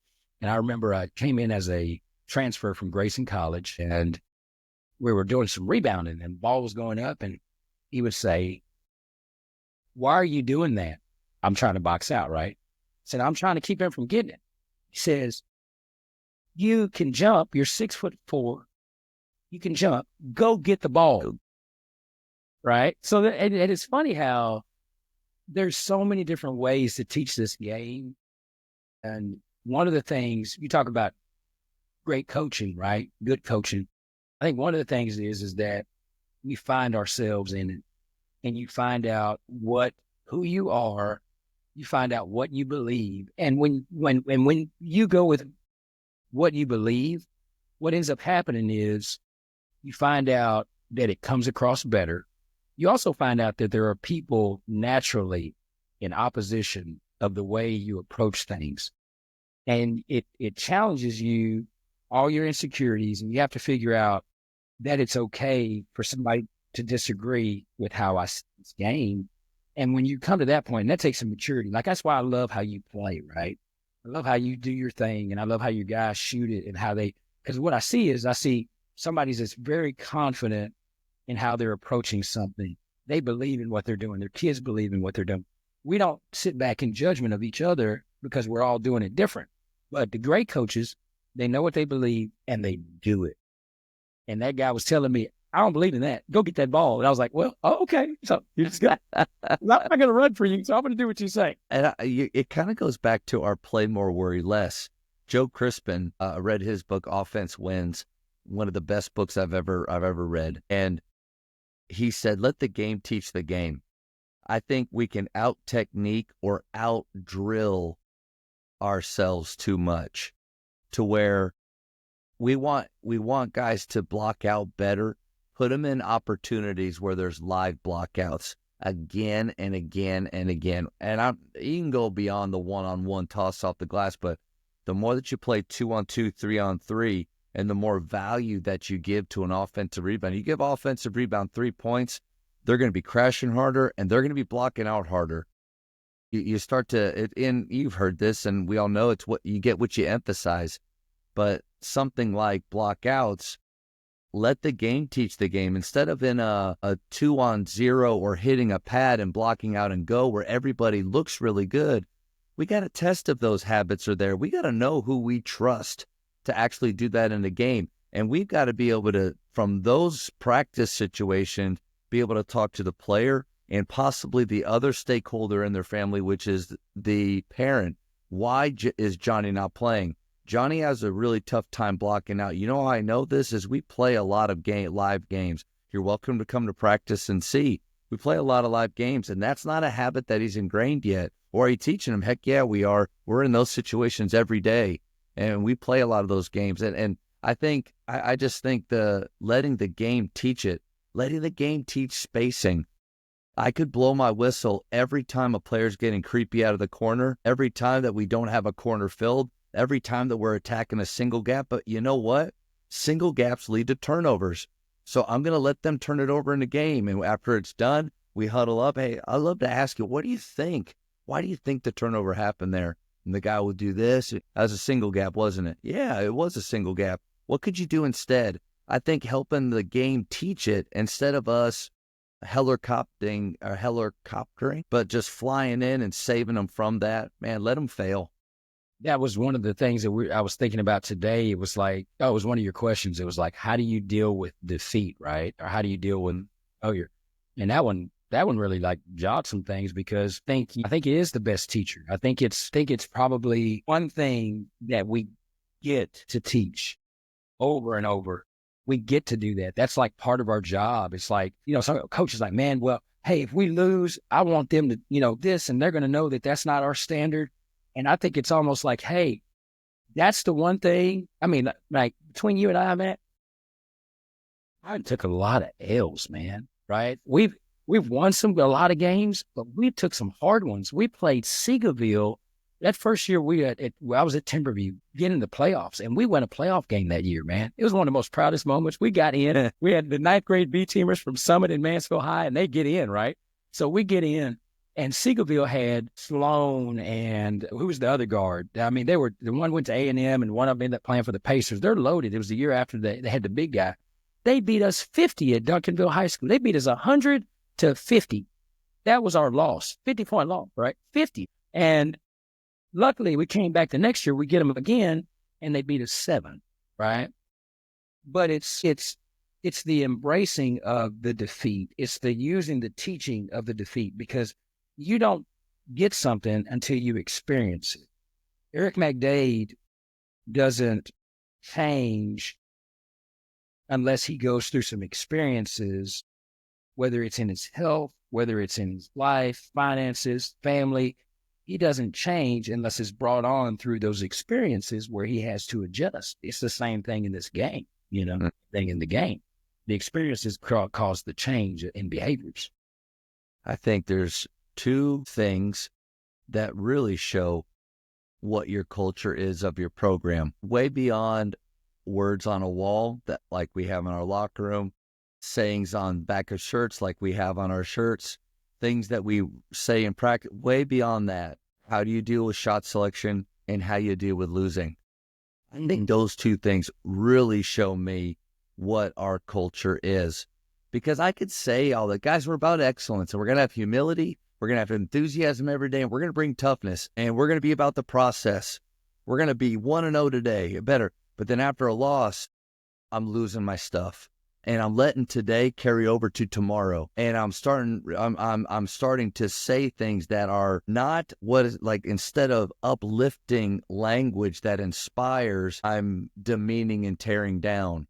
And I remember I came in as a transfer from Grayson College, and we were doing some rebounding, and the ball was going up, and he would say, why are you doing that? I'm trying to box out, right? I said, I'm trying to keep him from getting it. He says, you can jump. You're 6'4". You can jump. Go get the ball. Right? So and it's funny how there's so many different ways to teach this game. And one of the things, you talk about great coaching, right? Good coaching. I think one of the things is that we find ourselves in it, and you find out who you are. You find out what you believe. And when you go with what you believe, what ends up happening is you find out that it comes across better. You also find out that there are people naturally in opposition of the way you approach things. And it challenges you, all your insecurities, and you have to figure out that it's okay for somebody to disagree with how I see this game. And when you come to that point, and that takes some maturity. Like, that's why I love how you play, right? I love how you do your thing, and I love how your guys shoot it and how because what I see somebody's that's very confident in how they're approaching something. They believe in what they're doing. Their kids believe in what they're doing. We don't sit back in judgment of each other because we're all doing it different. But the great coaches, they know what they believe and they do it. And that guy was telling me, I don't believe in that. Go get that ball. And I was like, well, okay. So you just got, I'm not going to run for you. So I'm going to do what you say.
And it kind of goes back to our play more, worry less. Joe Crispin, read his book, Offense Wins, one of the best books I've ever read. And he said, let the game teach the game. I think we can out technique or out drill ourselves too much to where we want guys to block out better, put them in opportunities where there's live blockouts again and again and again. And you can go beyond the one-on-one toss off the glass, but the more that you play 2-on-2, 3-on-3, and the more value that you give to an offensive rebound, you give offensive rebound 3 points, they're going to be crashing harder and they're going to be blocking out harder. You start to, and you've heard this, and we all know it's what you get, what you emphasize. But something like blockouts, let the game teach the game. Instead of in a 2-on-0 or hitting a pad and blocking out and go where everybody looks really good, we got to test if those habits are there. We got to know who we trust to actually do that in the game. And we've got to be able to, from those practice situations, be able to talk to the player and possibly the other stakeholder in their family, which is the parent. Why is Johnny not playing? Johnny has a really tough time blocking out. You know how I know this is we play a lot of live games. You're welcome to come to practice and see. We play a lot of live games, and that's not a habit that he's ingrained yet. Or are you teaching him? Heck yeah, we are. We're in those situations every day, and we play a lot of those games. And I just think letting the game teach it, letting the game teach spacing. I could blow my whistle every time a player's getting creepy out of the corner, every time that we don't have a corner filled, every time that we're attacking a single gap. But you know what? Single gaps lead to turnovers. So I'm going to let them turn it over in the game. And after it's done, we huddle up. Hey, I'd love to ask you, what do you think? Why do you think the turnover happened there? And the guy would do this. That was a single gap, wasn't it? Yeah, it was a single gap. What could you do instead? I think helping the game teach it instead of us helicoptering, but just flying in and saving them from that, man, let them fail.
That was one of the things that I was thinking about today. It was like, it was one of your questions. It was like, how do you deal with defeat, right? Or how do you deal with failure? And that one really like jogged some things because I think it is the best teacher. I think it's probably one thing that we get to teach over and over. We get to do that. That's like part of our job. It's like, some coach is like, man, well, hey, if we lose, I want them to, this, and they're going to know that that's not our standard. And I think it's almost like, hey, that's the one thing. I mean, like between you and I, man, I took a lot of L's, man, right? We've won a lot of games, but we took some hard ones. We played Seagoville. That first year I was at Timberview getting the playoffs, and we won a playoff game that year, man. It was one of the most proudest moments. We got in. We had the 9th grade B-teamers from Summit and Mansfield High, and they get in, right? So we get in, and Seagoville had Sloan and who was the other guard? I mean, the one went to A&M, and one of them ended up playing for the Pacers. They're loaded. It was the year after they had the big guy. They beat us 50 at Duncanville High School. They beat us 100-50. That was our loss, 50-point loss, right? 50. And luckily, we came back the next year. We get them again, and they beat us 7, right? But it's the embracing of the defeat. It's the using the teaching of the defeat, because you don't get something until you experience it. Eric McDade doesn't change unless he goes through some experiences, whether it's in his health, whether it's in his life, finances, family. He doesn't change unless it's brought on through those experiences where he has to adjust. It's the same thing in this game, thing in the game. the experiences cause the change in behaviors.
I think there's two things that really show what your culture is of your program, way beyond words on a wall that like we have in our locker room, sayings on back of shirts like we have on our shirts, things that we say in practice, way beyond that. How do you deal with shot selection and how you deal with losing? I think those two things really show me what our culture is. Because I could say all the guys, we're about excellence and we're going to have humility, we're going to have enthusiasm every day, and we're going to bring toughness, and we're going to be about the process. We're going to be 1-0 today, better. But then after a loss, I'm losing my stuff. And I'm letting today carry over to tomorrow. And I'm starting to say things that are not what is like, instead of uplifting language that inspires, I'm demeaning and tearing down.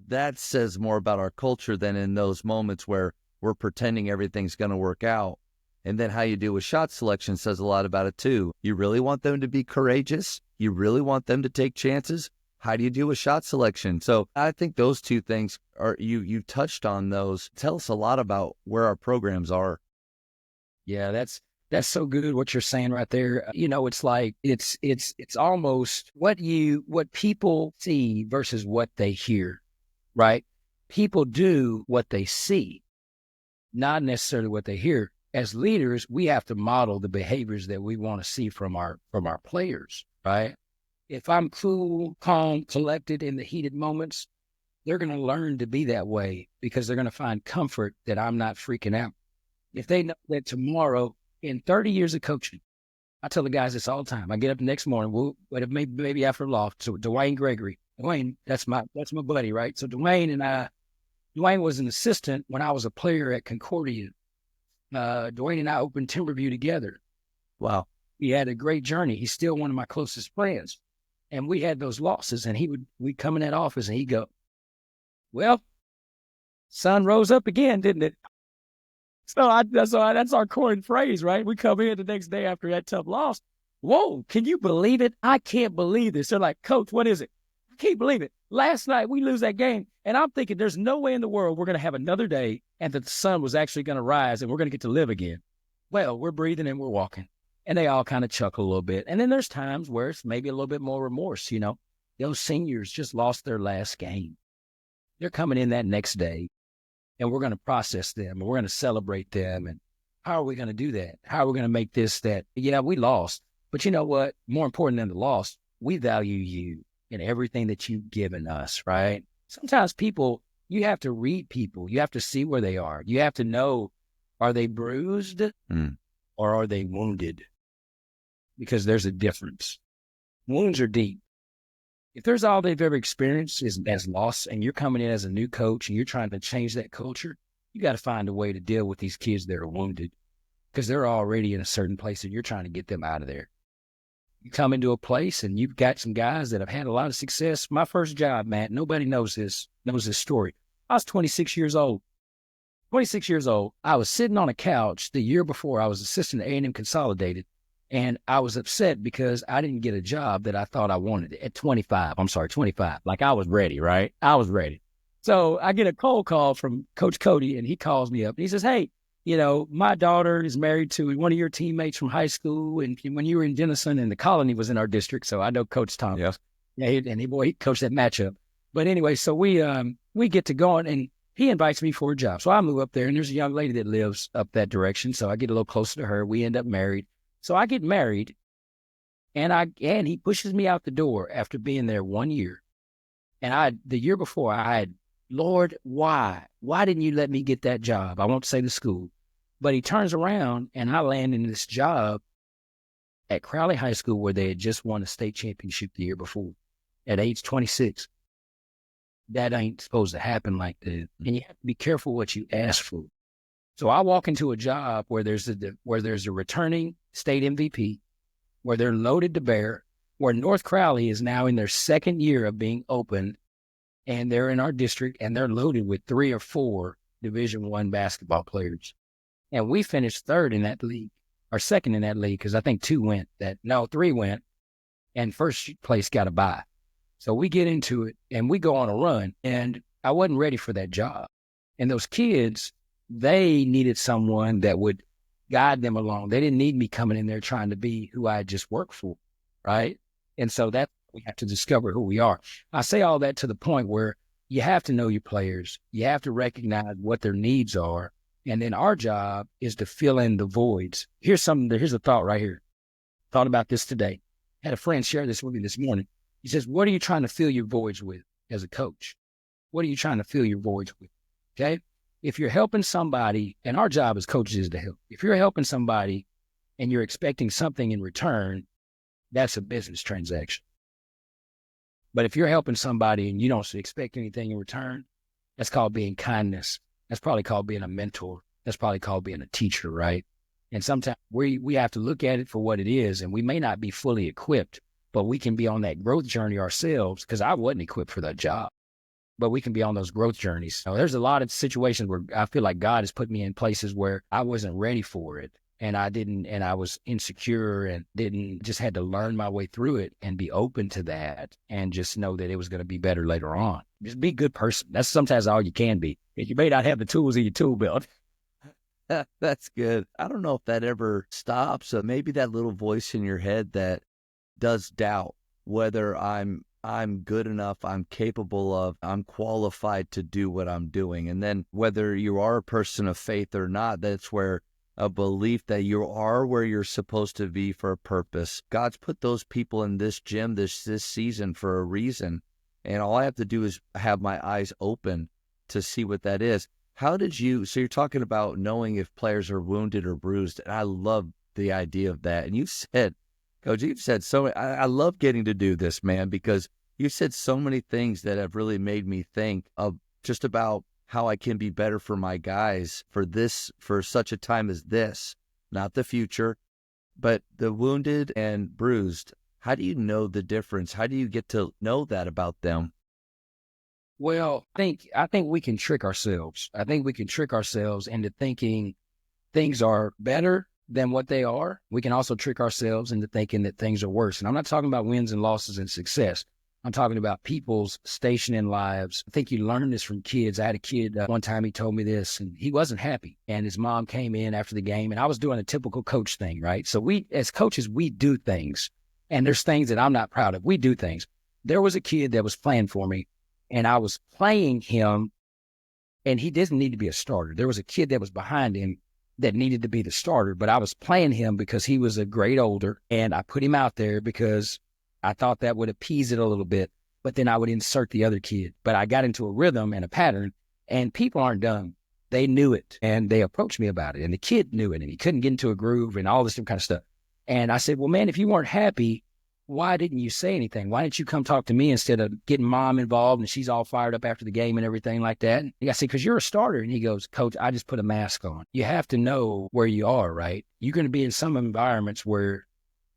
That says more about our culture than in those moments where we're pretending everything's going to work out. And then how you deal with shot selection says a lot about it too. You really want them to be courageous? You really want them to take chances? How do you deal with shot selection? So I think those two things are, you touched on those. Tell us a lot about where our programs are.
Yeah, that's so good what you're saying right there. It's like it's almost what people see versus what they hear, right? People do what they see, not necessarily what they hear. As leaders, we have to model the behaviors that we want to see from our players, right? If I'm cool, calm, collected in the heated moments, they're going to learn to be that way because they're going to find comfort that I'm not freaking out. If they know that tomorrow, in 30 years of coaching, I tell the guys this all the time. I get up the next morning, maybe after loft. So Dwayne Gregory, that's my buddy, right? So Dwayne was an assistant when I was a player at Concordia. Dwayne and I opened Timberview together.
Wow.
We had a great journey. He's still one of my closest friends. And we had those losses, and we'd come in that office and he'd go, well, sun rose up again, didn't it? So that's our coined phrase, right? We come in the next day after that tough loss. Whoa, can you believe it? I can't believe this. They're like, Coach, what is it? I can't believe it. Last night we lose that game. And I'm thinking there's no way in the world we're going to have another day and that the sun was actually going to rise and we're going to get to live again. Well, we're breathing and we're walking. And they all kind of chuckle a little bit. And then there's times where it's maybe a little bit more remorse, Those seniors just lost their last game. They're coming in that next day, and we're going to process them, and we're going to celebrate them. And how are we going to do that? How are we going to make this that, yeah, we lost. But you know what? More important than the loss, we value you and everything that you've given us, right? Sometimes you have to read people. You have to see where they are. You have to know, are they bruised or are they wounded? Because there's a difference. Wounds are deep. If there's all they've ever experienced is as loss, and you're coming in as a new coach and you're trying to change that culture, you got to find a way to deal with these kids that are wounded because they're already in a certain place and you're trying to get them out of there. You come into a place and you've got some guys that have had a lot of success. My first job, Matt, nobody knows this story. I was 26 years old. 26 years old. I was sitting on a couch the year before. I was assistant at A&M Consolidated. And I was upset because I didn't get a job that I thought I wanted at 25. Like I was ready, right? I was ready. So I get a cold call from Coach Cody, and he calls me up. And he says, hey, my daughter is married to one of your teammates from high school. And when you were in Denison, and the Colony was in our district. So I know Coach Tom.
Yes.
Yeah, he coached that matchup. But anyway, so we get to going, and he invites me for a job. So I move up there, and there's a young lady that lives up that direction. So I get a little closer to her. We end up married. So I get married, and he pushes me out the door after being there 1 year. And the year before, I had, Lord, why? Why didn't you let me get that job? I won't say the school. But he turns around, and I land in this job at Crowley High School where they had just won a state championship the year before at age 26. That ain't supposed to happen like that. And you have to be careful what you ask for. So I walk into a job where there's a returning state MVP, where they're loaded to bear, where North Crowley is now in their second year of being open, and they're in our district, and they're loaded with 3 or 4 Division I basketball players. And we finished third in that league, or second in that league, because I think 3 went, and first place got a bye. So we get into it, and we go on a run, and I wasn't ready for that job. And those kids, they needed someone that would guide them along. They didn't need me coming in there trying to be who I had just worked for, right? And so that we have to discover who we are. I say all that to the point where you have to know your players. You have to recognize what their needs are. And then our job is to fill in the voids. Here's a thought right here. Thought about this today. Had a friend share this with me this morning. He says, what are you trying to fill your voids with as a coach? What are you trying to fill your voids with? Okay. If you're helping somebody, and our job as coaches is to help. If you're helping somebody and you're expecting something in return, that's a business transaction. But if you're helping somebody and you don't expect anything in return, that's called being kindness. That's probably called being a mentor. That's probably called being a teacher, right? And sometimes we have to look at it for what it is, and we may not be fully equipped, but we can be on that growth journey ourselves, because I wasn't equipped for that job. But we can be on those growth journeys. So there's a lot of situations where I feel like God has put me in places where I wasn't ready for it. And I was insecure and just had to learn my way through it and be open to that and just know that it was going to be better later on. Just be a good person. That's sometimes all you can be. You may not have the tools in your tool belt.
That's good. I don't know if that ever stops. Maybe that little voice in your head that does doubt whether I'm good enough, I'm capable of, I'm qualified to do what I'm doing. And then whether you are a person of faith or not, that's where a belief that you are where you're supposed to be for a purpose. God's put those people in this gym this season for a reason. And all I have to do is have my eyes open to see what that is. So you're talking about knowing if players are wounded or bruised. And I love the idea of that. And Coach, you've said so. I love getting to do this, man, because you said so many things that have really made me think of just about how I can be better for my guys for such a time as this, not the future, but the wounded and bruised. How do you know the difference? How do you get to know that about them?
Well, I think we can trick ourselves. I think we can trick ourselves into thinking things are better than what they are. We can also trick ourselves into thinking that things are worse. And I'm not talking about wins and losses and success. I'm talking about people's station in lives. I think you learn this from kids. I had a kid one time, he told me this, and he wasn't happy. And his mom came in after the game, and I was doing a typical coach thing, right? So we, as coaches, we do things. And there's things that I'm not proud of. We do things. There was a kid that was playing for me, and I was playing him, and he didn't need to be a starter. There was a kid that was behind him that needed to be the starter, but I was playing him because he was a grade older, and I put him out there because I thought that would appease it a little bit, but then I would insert the other kid. But I got into a rhythm and a pattern, and people aren't dumb. They knew it, and they approached me about it, and the kid knew it, and he couldn't get into a groove and all this different kind of stuff. And I said, well, man, if you weren't happy, why didn't you say anything? Why didn't you come talk to me instead of getting mom involved and she's all fired up after the game and everything like that? And I said, because you're a starter. And he goes, Coach, I just put a mask on. You have to know where you are, right? You're going to be in some environments where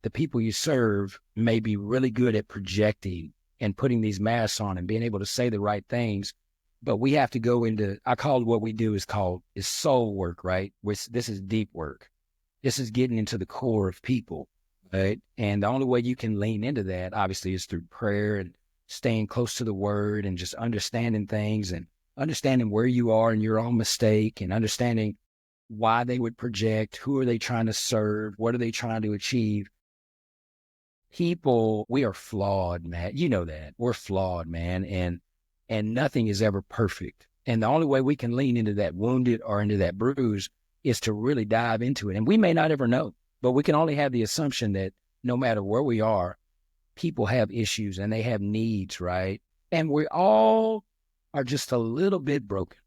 the people you serve may be really good at projecting and putting these masks on and being able to say the right things. But we have to go into, I call what we do is soul work, right? This is deep work. This is getting into the core of people, right? And the only way you can lean into that, obviously, is through prayer and staying close to the word and just understanding things and understanding where you are in your own mistake and understanding why they would project, who are they trying to serve, what are they trying to achieve. People, we are flawed, man. You know that. We're flawed, man. And nothing is ever perfect. And the only way we can lean into that wounded or into that bruise is to really dive into it. And we may not ever know, but we can only have the assumption that no matter where we are, people have issues and they have needs, right? And we all are just a little bit broken.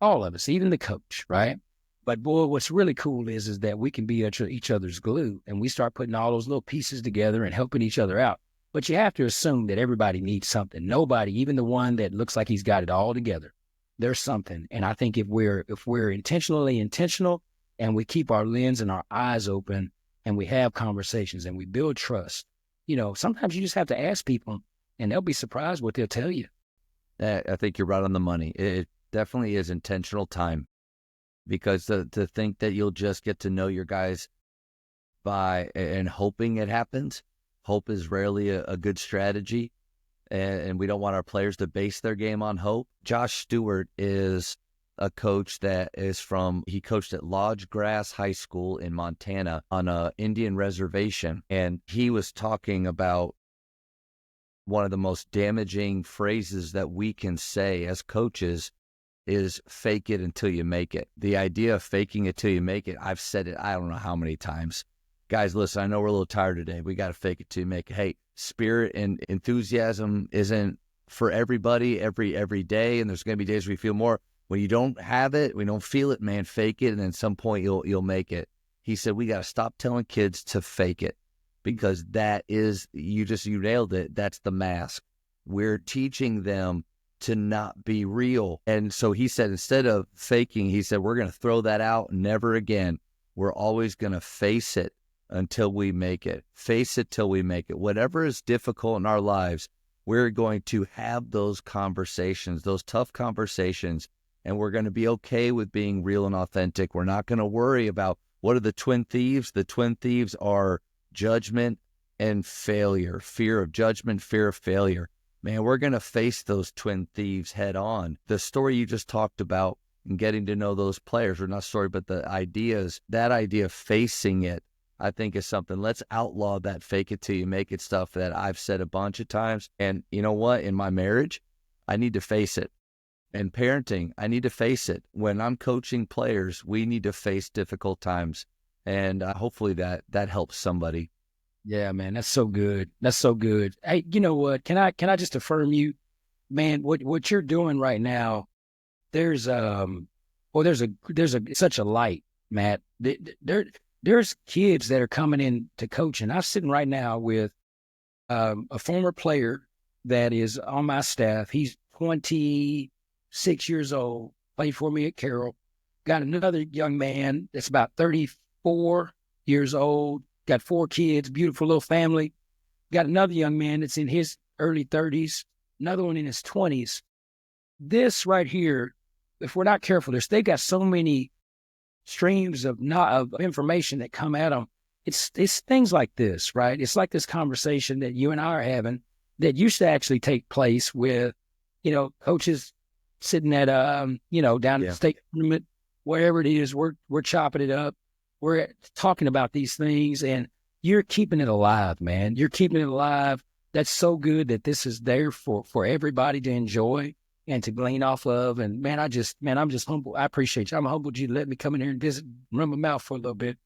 All of us, even the coach, right? But boy, what's really cool is that we can be each other's glue, and we start putting all those little pieces together and helping each other out. But you have to assume that everybody needs something. Nobody, even the one that looks like he's got it all together, there's something. And I think if we're intentionally intentional and we keep our lens and our eyes open and we have conversations and we build trust, sometimes you just have to ask people and they'll be surprised what they'll tell you.
I think you're right on the money. It definitely is intentional time. Because to think that you'll just get to know your guys by and hoping it happens, hope is rarely a good strategy. and we don't want our players to base their game on hope. Josh Stewart is a coach that is he coached at Lodge Grass High School in Montana on a Indian reservation. And he was talking about one of the most damaging phrases that we can say as coaches is fake it until you make it. The idea of faking it till you make it, I've said it, I don't know how many times. Guys, listen, I know we're a little tired today. We got to fake it till you make it. Hey, spirit and enthusiasm isn't for everybody every day. And there's going to be days where you feel more. When you don't have it, we don't feel it, man, fake it. And then at some point you'll make it. He said, we got to stop telling kids to fake it, because that is, you nailed it. That's the mask. We're teaching them to not be real. And so he said, instead of faking, he said, we're going to throw that out. Never again. We're always going to face it until we make it. Face it till we make it. Whatever is difficult in our lives, we're going to have those conversations, those tough conversations, and we're going to be okay with being real and authentic. We're not going to worry about what are the twin thieves. The twin thieves are judgment and failure, fear of judgment, fear of failure. Man, we're going to face those twin thieves head on. The story you just talked about and getting to know those players, or not story, but the ideas, that idea of facing it, I think is something. Let's outlaw that fake it till you make it stuff that I've said a bunch of times. And you know what? In my marriage, I need to face it. And parenting, I need to face it. When I'm coaching players, we need to face difficult times. And hopefully that helps somebody.
Yeah, man, that's so good. That's so good. Hey, you know what? Can I just affirm you, man? What you're doing right now? There's such a light, Matt. There's kids that are coming in to coaching. I'm sitting right now with a former player that is on my staff. He's 26 years old, played for me at Carroll. Got another young man that's about 34 years old, got 4 kids, beautiful little family. Got another young man that's in his early 30s, another one in his 20s. This right here, if we're not careful, they got so many streams of information that come at them. It's things like this, right? It's like this conversation that you and I are having that used to actually take place with, coaches sitting at, down at the state tournament, wherever it is, we're chopping it up. We're talking about these things, and you're keeping it alive, man. You're keeping it alive. That's so good that this is there for everybody to enjoy and to glean off of. And man, I'm just humble. I appreciate you. I'm humbled you let me come in here and visit, run my mouth for a little bit.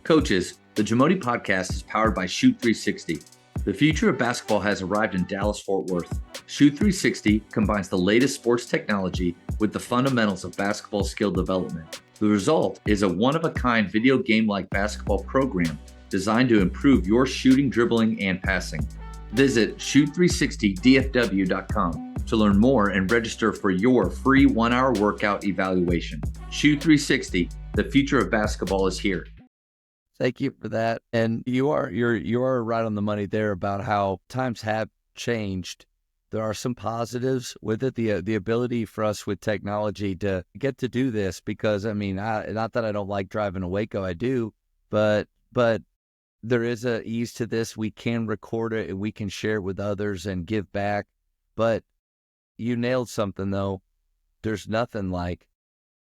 Coaches, the JAMODI podcast is powered by Shoot 360. The future of basketball has arrived in Dallas-Fort Worth. Shoot 360 combines the latest sports technology with the fundamentals of basketball skill development. The result is a one-of-a-kind video game-like basketball program designed to improve your shooting, dribbling, and passing. Visit shoot360dfw.com to learn more and register for your free 1-hour workout evaluation. Shoot 360, the future of basketball is here.
Thank you for that. And you are right on the money there about how times have changed. There are some positives with it, the ability for us with technology to get to do this, because not that I don't like driving to Waco, I do, but there is a ease to this. We can record it and we can share it with others and give back. But you nailed something though. There's nothing like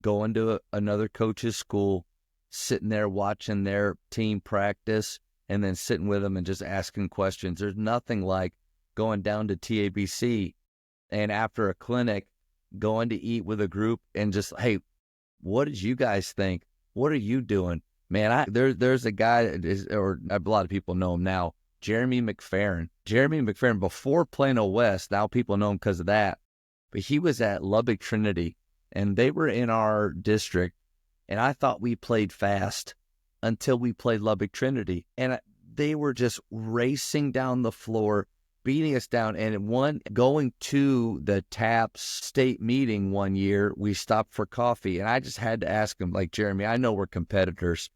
going to another coach's school, sitting there watching their team practice, and then sitting with them and just asking questions. There's nothing like going down to TABC and after a clinic, going to eat with a group and just, hey, what did you guys think? What are you doing? Man, there's a guy, or a lot of people know him now, Jeremy McFerrin. Jeremy McFerrin, before Plano West, now people know him because of that, but he was at Lubbock Trinity, and they were in our district, and I thought we played fast until we played Lubbock Trinity. And they were just racing down the floor, beating us down. And going to the TAPS state meeting one year, we stopped for coffee. And I just had to ask him, like, Jeremy, I know we're competitors,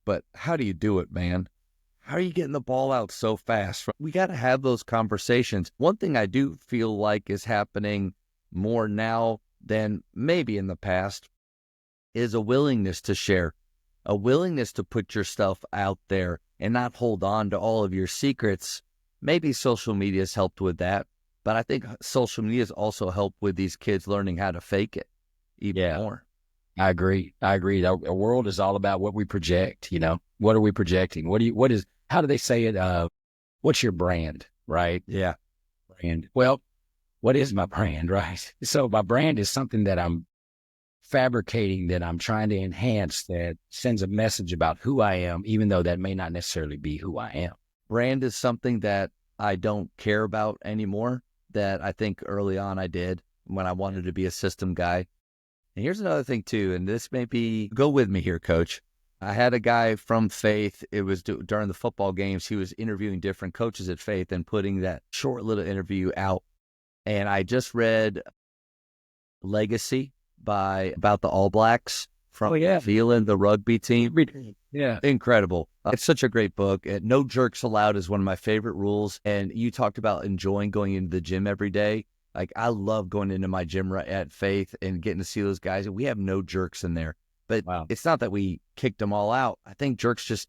but how do you do it, man? How are you getting the ball out so fast? We got to have those conversations. One thing I do feel like is happening more now than maybe in the past is a willingness to share, a willingness to put your stuff out there and not hold on to all of your secrets. Maybe social media has helped with that, but I think social media has also helped with these kids learning how to fake it even more.
I agree. Our world is all about what we project, what are we projecting? How do they say it? What's your brand, right?
Yeah.
Brand. Well, what is my brand, right? So my brand is something that I'm fabricating, that I'm trying to enhance, that sends a message about who I am, even though that may not necessarily be who I am.
Brand is something that I don't care about anymore, that I think early on I did when I wanted to be a system guy. And here's another thing too, and this may be, go with me here, Coach. I had a guy from Faith. It was during the football games. He was interviewing different coaches at Faith and putting that short little interview out. And I just read Legacy about the All Blacks from Zealand, the rugby team.
Yeah.
Incredible. It's such a great book. No jerks allowed is one of my favorite rules. And you talked about enjoying going into the gym every day. Like, I love going into my gym at Faith and getting to see those guys. And we have no jerks in there. But It's not that we kicked them all out. I think jerks just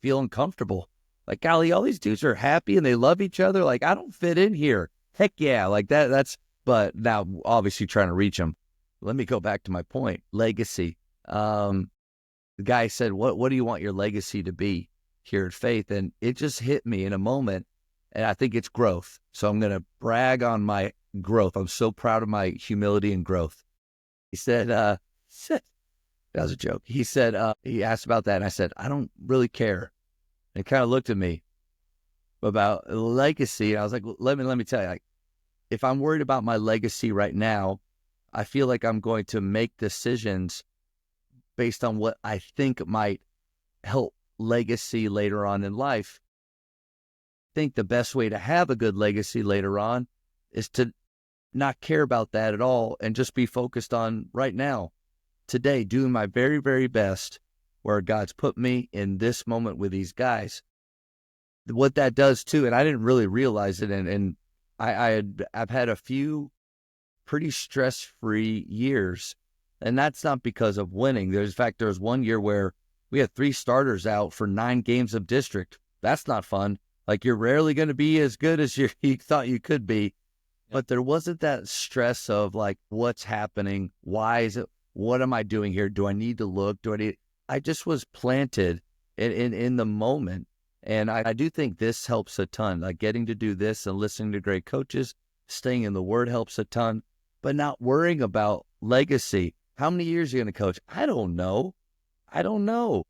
feel uncomfortable. Like, golly, all these dudes are happy and they love each other. Like, I don't fit in here. Heck yeah. Like but now obviously trying to reach them. Let me go back to my point. Legacy. The guy said, what do you want your legacy to be here at Faith? And it just hit me in a moment. And I think it's growth. So I'm going to brag on my growth. I'm so proud of my humility and growth. He said, that was a joke. He said, he asked about that. And I said, I don't really care. And he kind of looked at me about legacy. And I was like, let me tell you, like, if I'm worried about my legacy right now, I feel like I'm going to make decisions based on what I think might help legacy later on in life. I think the best way to have a good legacy later on is to not care about that at all and just be focused on right now, today, doing my very, very best where God's put me in this moment with these guys. What that does too, and I didn't really realize it, and I've had a few pretty stress-free years, and that's not because of winning. In fact, there was one year where we had 3 starters out for 9 games of district. That's not fun. Like, you're rarely going to be as good as you thought you could be. But there wasn't that stress of like, what's happening? Why is it? What am I doing here? Do I need to look? I just was planted in the moment. And I do think this helps a ton. Like, getting to do this and listening to great coaches, staying in the Word helps a ton, but not worrying about legacy. How many years are you going to coach? I don't know.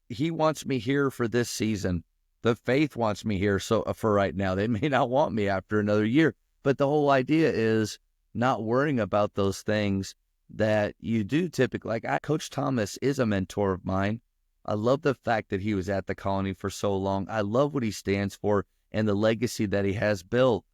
He wants me here for this season. The Faith wants me here for right now. They may not want me after another year. But the whole idea is not worrying about those things that you do typically. Like, Coach Thomas is a mentor of mine. I love the fact that he was at the Colony for so long. I love what he stands for and the legacy that he has built.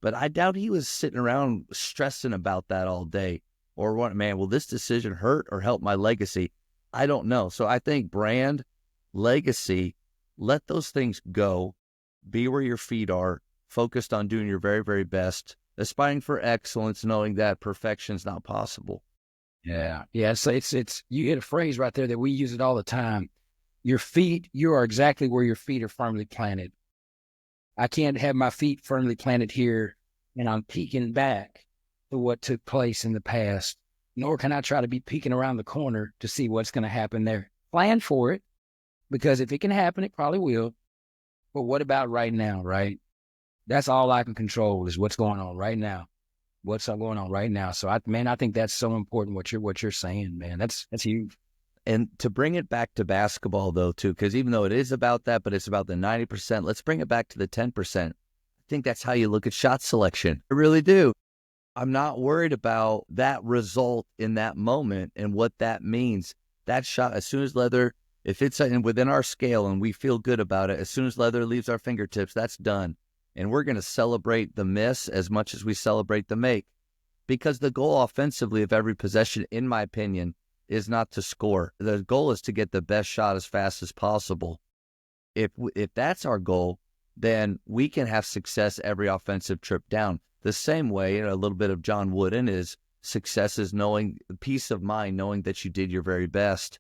But I doubt he was sitting around stressing about that all day. Or what, man, will this decision hurt or help my legacy? I don't know. So I think brand, legacy, let those things go. Be where your feet are, focused on doing your very, very best, aspiring for excellence, knowing that perfection is not possible.
Yeah. So it's you hit a phrase right there that we use it all the time. Your feet, you are exactly where your feet are firmly planted. I can't have my feet firmly planted here and I'm peeking back to what took place in the past, nor can I try to be peeking around the corner to see what's going to happen there. Plan for it, because if it can happen, it probably will. But what about right now, right? That's all I can control is what's going on right now. What's going on right now. So I think that's so important what you're saying, man. That's huge.
And to bring it back to basketball though, too, because even though it is about that, but it's about the 90%, let's bring it back to the 10%. I think that's how you look at shot selection. I really do. I'm not worried about that result in that moment and what that means. That shot, as soon as leather, if it's within our scale and we feel good about it, as soon as leather leaves our fingertips, that's done. And we're going to celebrate the miss as much as we celebrate the make. Because the goal offensively of every possession, in my opinion, is not to score. The goal is to get the best shot as fast as possible. If that's our goal, then we can have success every offensive trip down. The same way, a little bit of John Wooden is success is knowing, peace of mind, knowing that you did your very best.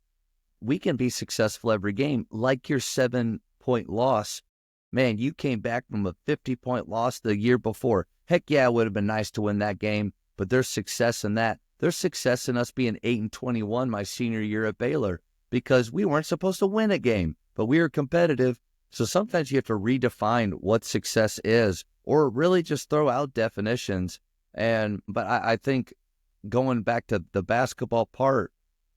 We can be successful every game, like your 7-point loss. man, you came back from a 50-point loss the year before. Heck yeah, it would have been nice to win that game, but there's success in that. There's success in us being 8-21 my senior year at Baylor because we weren't supposed to win a game, but we were competitive. So sometimes you have to redefine what success is or really just throw out definitions. But I think going back to the basketball part,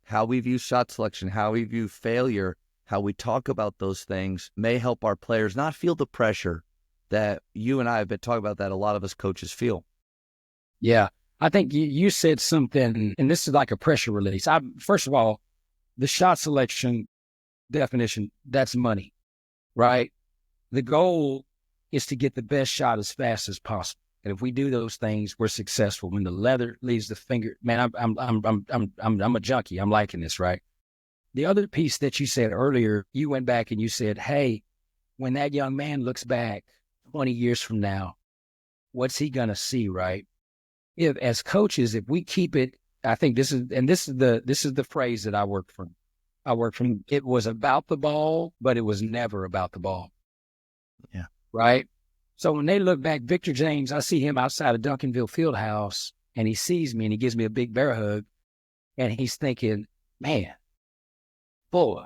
how we view shot selection, how we view failure, how we talk about those things may help our players not feel the pressure that you and I have been talking about that a lot of us coaches feel.
Yeah. I think you said something, and this is like a pressure release. First of all, the shot selection definition, that's money, right? The goal is to get the best shot as fast as possible. And if we do those things, we're successful. When the leather leaves the finger, man, I'm a junkie. I'm liking this, right? The other piece that you said earlier, you went back and you said, hey, when that young man looks back 20 years from now, what's he going to see, right? If as coaches, if we keep it, I think this is the phrase that I work from. It was about the ball, but it was never about the ball.
Yeah.
Right. So when they look back, Victor James, I see him outside of Duncanville Fieldhouse and he sees me and he gives me a big bear hug and he's thinking, man, boy,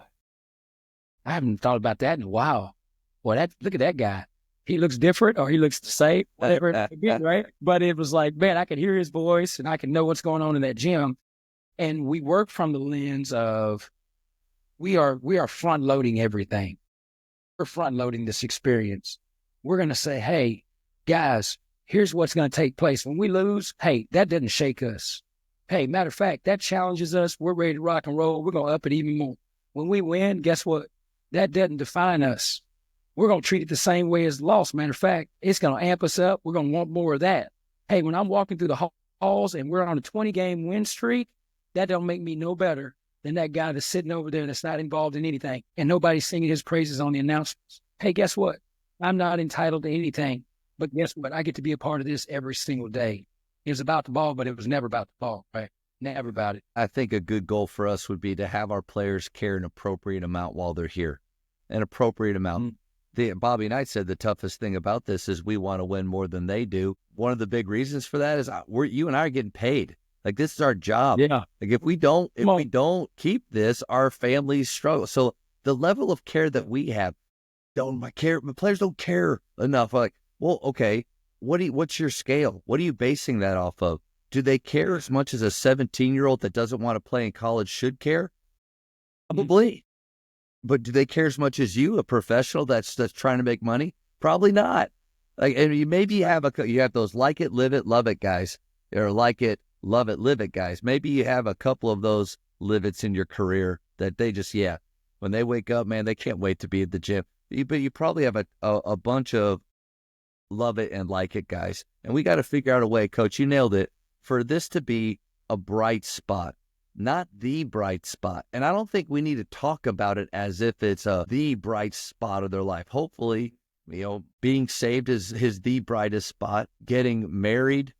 I haven't thought about that in a while. Boy, look at that guy. He looks different or he looks the same, whatever, right? But it was like, man, I could hear his voice and I can know what's going on in that gym. And we work from the lens of we are front loading everything. We're front loading this experience. We're going to say, hey, guys, here's what's going to take place. When we lose, hey, that doesn't shake us. Hey, matter of fact, that challenges us. We're ready to rock and roll. We're going to up it even more. When we win, guess what? That doesn't define us. We're going to treat it the same way as loss. Matter of fact, it's going to amp us up. We're going to want more of that. Hey, when I'm walking through the halls and we're on a 20-game win streak, that don't make me no better than that guy that's sitting over there that's not involved in anything and nobody's singing his praises on the announcements. Hey, guess what? I'm not entitled to anything, but guess what? I get to be a part of this every single day. It was about the ball, but it was never about the ball, right? Never about it.
I think a good goal for us would be to have our players care an appropriate amount while they're here. An appropriate amount. Mm-hmm. Bobby and I said the toughest thing about this is we want to win more than they do. One of the big reasons for that is you and I are getting paid. Like this is our job.
Yeah.
Like if we don't keep this, our families struggle. So the level of care that we have, my players don't care enough. Like, well, okay, what's your scale? What are you basing that off of? Do they care as much as a 17-year-old that doesn't want to play in college should care? Probably. But do they care as much as you, a professional that's trying to make money? Probably not. Like, and you maybe have those like it, live it, love it guys, or like it, love it, live it guys. Maybe you have a couple of those live it's in your career that they just, when they wake up, man, they can't wait to be at the gym. But you probably have a bunch of love it and like it guys. And we got to figure out a way, Coach, you nailed it, for this to be a bright spot. Not the bright spot. And I don't think we need to talk about it as if it's the bright spot of their life. Hopefully, being saved is the brightest spot. Getting married,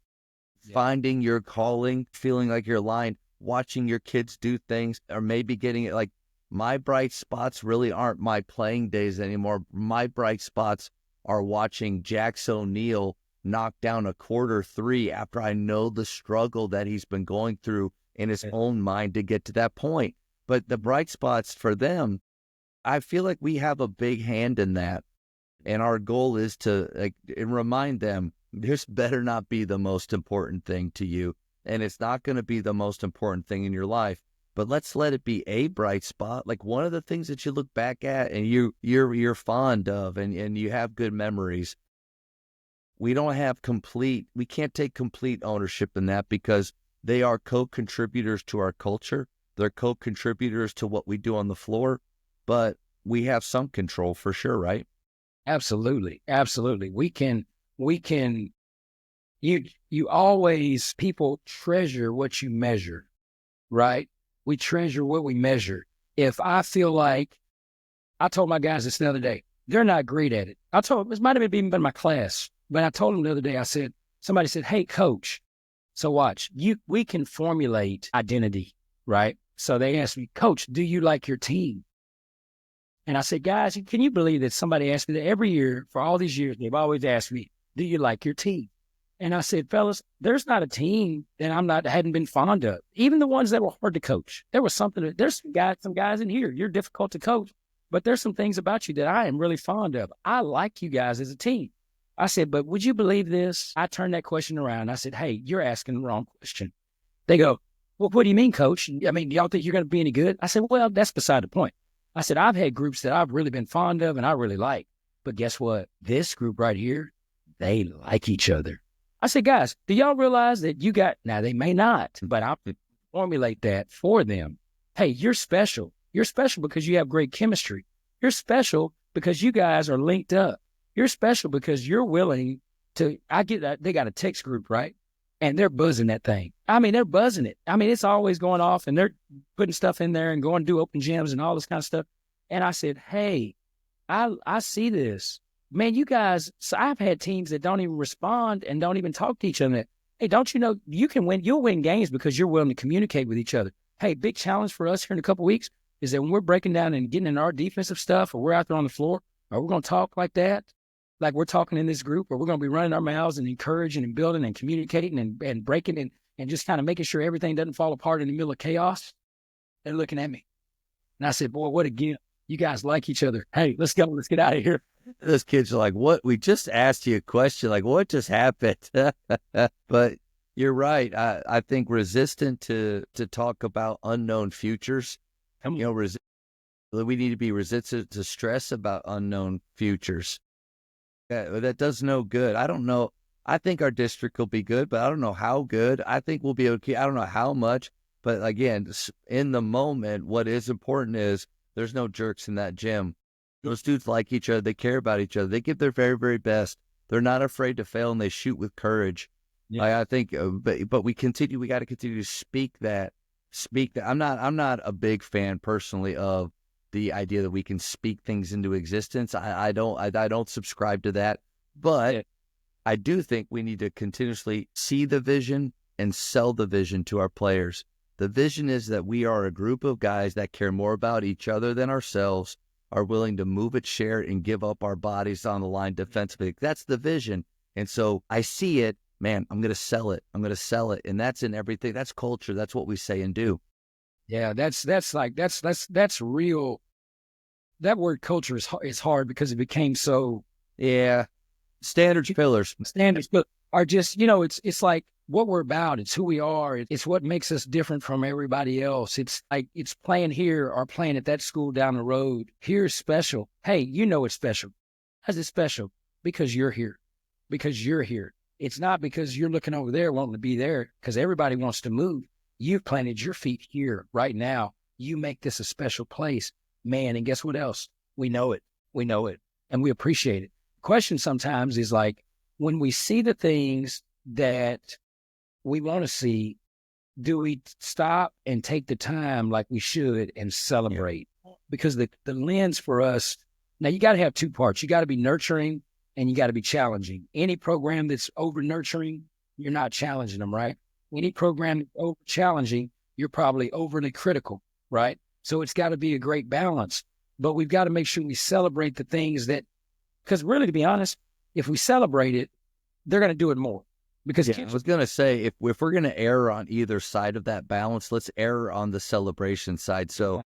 finding your calling, feeling like you're aligned, watching your kids do things, or maybe getting it like my bright spots really aren't my playing days anymore. My bright spots are watching Jax O'Neal knock down a quarter three after I know the struggle that he's been going through in his own mind to get to that point. But the bright spots for them, I feel like we have a big hand in that. And our goal is to remind them, this better not be the most important thing to you. And it's not going to be the most important thing in your life. But let's let it be a bright spot. Like one of the things that you look back at and you're fond of and you have good memories. We can't take complete ownership in that because they are co-contributors to our culture. They're co-contributors to what we do on the floor, but we have some control for sure, right?
Absolutely. Absolutely. You always, people treasure what you measure, right? We treasure what we measure. If I feel like, I told my guys this the other day, they're not great at it. This might have even been my class, but I told them the other day, somebody said, hey, coach, so watch, we can formulate identity, right? So they asked me, coach, do you like your team? And I said, guys, can you believe that somebody asked me that every year for all these years? They've always asked me, do you like your team? And I said, fellas, there's not a team that hadn't been fond of. Even the ones that were hard to coach. There's some guys in here. You're difficult to coach, but there's some things about you that I am really fond of. I like you guys as a team. I said, but would you believe this? I turned that question around. I said, hey, you're asking the wrong question. They go, well, what do you mean, coach? I mean, y'all think you're going to be any good? I said, well, that's beside the point. I said, I've had groups that I've really been fond of and I really like. But guess what? This group right here, they like each other. I said, guys, do y'all realize that now they may not, but I'll formulate that for them. Hey, you're special. You're special because you have great chemistry. You're special because you guys are linked up. You're special because you're willing to, I get that they got a text group, right? And they're buzzing that thing. I mean, they're buzzing it. I mean, it's always going off and they're putting stuff in there and going to do open gyms and all this kind of stuff. And I said, hey, I see this. Man, you guys, so I've had teams that don't even respond and don't even talk to each other. Hey, don't you know you can win? You'll win games because you're willing to communicate with each other. Hey, big challenge for us here in a couple of weeks is that when we're breaking down and getting in our defensive stuff, or we're out there on the floor, or we're going to talk like that, like we're talking in this group, or we're going to be running our mouths and encouraging and building and communicating and breaking and just kind of making sure everything doesn't fall apart in the middle of chaos. They're looking at me. And I said, boy, what a gift. You guys like each other. Hey, let's go. Let's get out of here.
Those kids are like, what? We just asked you a question. Like, what just happened? But you're right. I think resistant to talk about unknown futures. You know, we need to be resistant to stress about unknown futures. That does no good. I don't know. I think our district will be good, but I don't know how good. I think we'll be okay. I don't know how much. But again, in the moment, what is important is there's no jerks in that gym. Those dudes like each other. They care about each other. They give their very, very best. They're not afraid to fail, and they shoot with courage. Yeah. I think, but we continue. We got to continue to speak that. I'm not a big fan personally of the idea that we can speak things into existence. I don't subscribe to that. But I do think we need to continuously see the vision and sell the vision to our players. The vision is that we are a group of guys that care more about each other than ourselves, are willing to move it, share it, and give up our bodies on the line defensively. That's the vision. And so I see it, man, I'm going to sell it. I'm going to sell it. And that's in everything. That's culture. That's what we say and do.
Yeah, that's real. That word culture is hard because it became so.
Yeah. Standards pillars
are just, it's like what we're about. It's who we are. It's what makes us different from everybody else. It's like it's playing here or playing at that school down the road. Here's special. Hey, it's special. How's it special? Because you're here. Because you're here. It's not because you're looking over there wanting to be there because everybody wants to move. You've planted your feet here right now. You make this a special place, man. And guess what else? We know it. We know it. And we appreciate it. The question sometimes is like when we see the things that we want to see, do we stop and take the time like we should and celebrate? Yeah. Because the lens for us, now you got to have two parts. You got to be nurturing and you got to be challenging. Any program that's over nurturing, you're not challenging them, right? Any program that's over challenging, you're probably overly critical, right? So it's got to be a great balance. But we've got to make sure we celebrate the things that, because really, to be honest, if we celebrate it, they're going to do it more. Because
I was going to say, if we're going to err on either side of that balance, let's err on the celebration side. So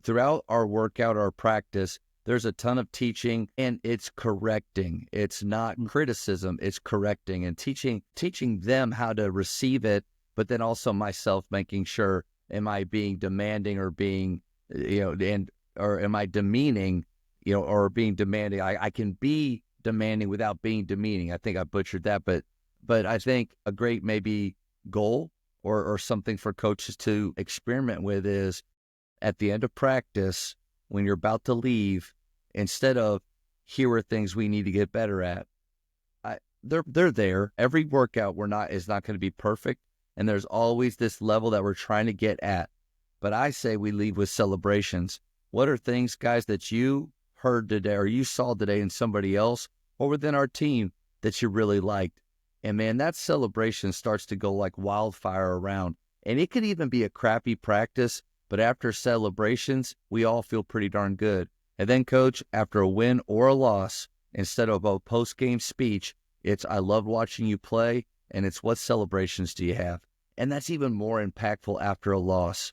throughout our workout, our practice, there's a ton of teaching and it's correcting. It's not criticism, it's correcting and teaching them how to receive it, but then also myself making sure, am I being demanding or being, or am I demeaning, or being demanding? I can be demanding without being demeaning. I think I butchered that, but I think a great maybe goal or something for coaches to experiment with is at the end of practice, when you're about to leave, instead of here are things we need to get better at, they're there. Every workout is not going to be perfect, and there's always this level that we're trying to get at. But I say we leave with celebrations. What are things, guys, that you heard today or you saw today in somebody else or within our team that you really liked? And man, that celebration starts to go like wildfire around. And it could even be a crappy practice, but after celebrations, we all feel pretty darn good. And then, Coach, after a win or a loss, instead of a post-game speech, it's I loved watching you play, and it's what celebrations do you have? And that's even more impactful after a loss.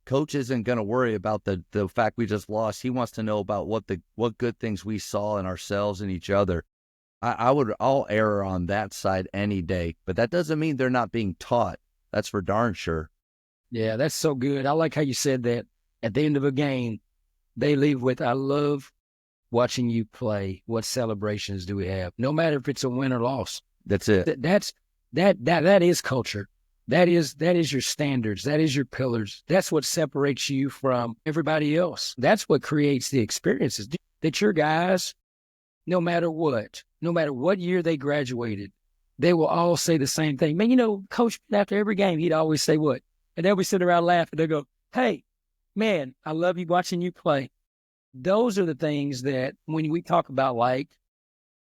Coach isn't going to worry about the fact we just lost. He wants to know about what good things we saw in ourselves and each other. I'll err on that side any day, but that doesn't mean they're not being taught. That's for darn sure.
Yeah, that's so good. I like how you said that. At the end of a game, they leave with, I love watching you play. What celebrations do we have? No matter if it's a win or loss.
That's it.
That is culture. That is your standards. That is your pillars. That's what separates you from everybody else. That's what creates the experiences that your guys, no matter what year they graduated, they will all say the same thing. Man, Coach, after every game, he'd always say what? And they'll be sitting around laughing. They'll go, hey, man, I love you watching you play. Those are the things that when we talk about like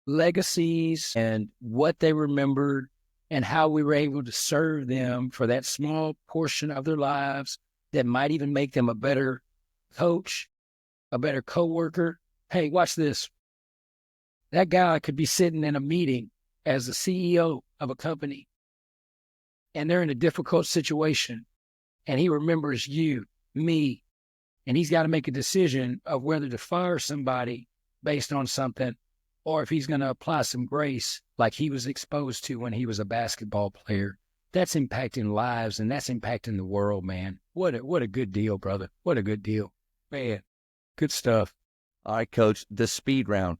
legacies and what they remembered and how we were able to serve them for that small portion of their lives that might even make them a better coach, a better coworker. Hey, watch this. That guy could be sitting in a meeting as the CEO of a company, and they're in a difficult situation, and he remembers you, me, and he's got to make a decision of whether to fire somebody based on something or if he's going to apply some grace like he was exposed to when he was a basketball player. That's impacting lives, and that's impacting the world, man. What a good deal, brother. What a good deal. Man, good stuff.
All right, Coach, the speed round.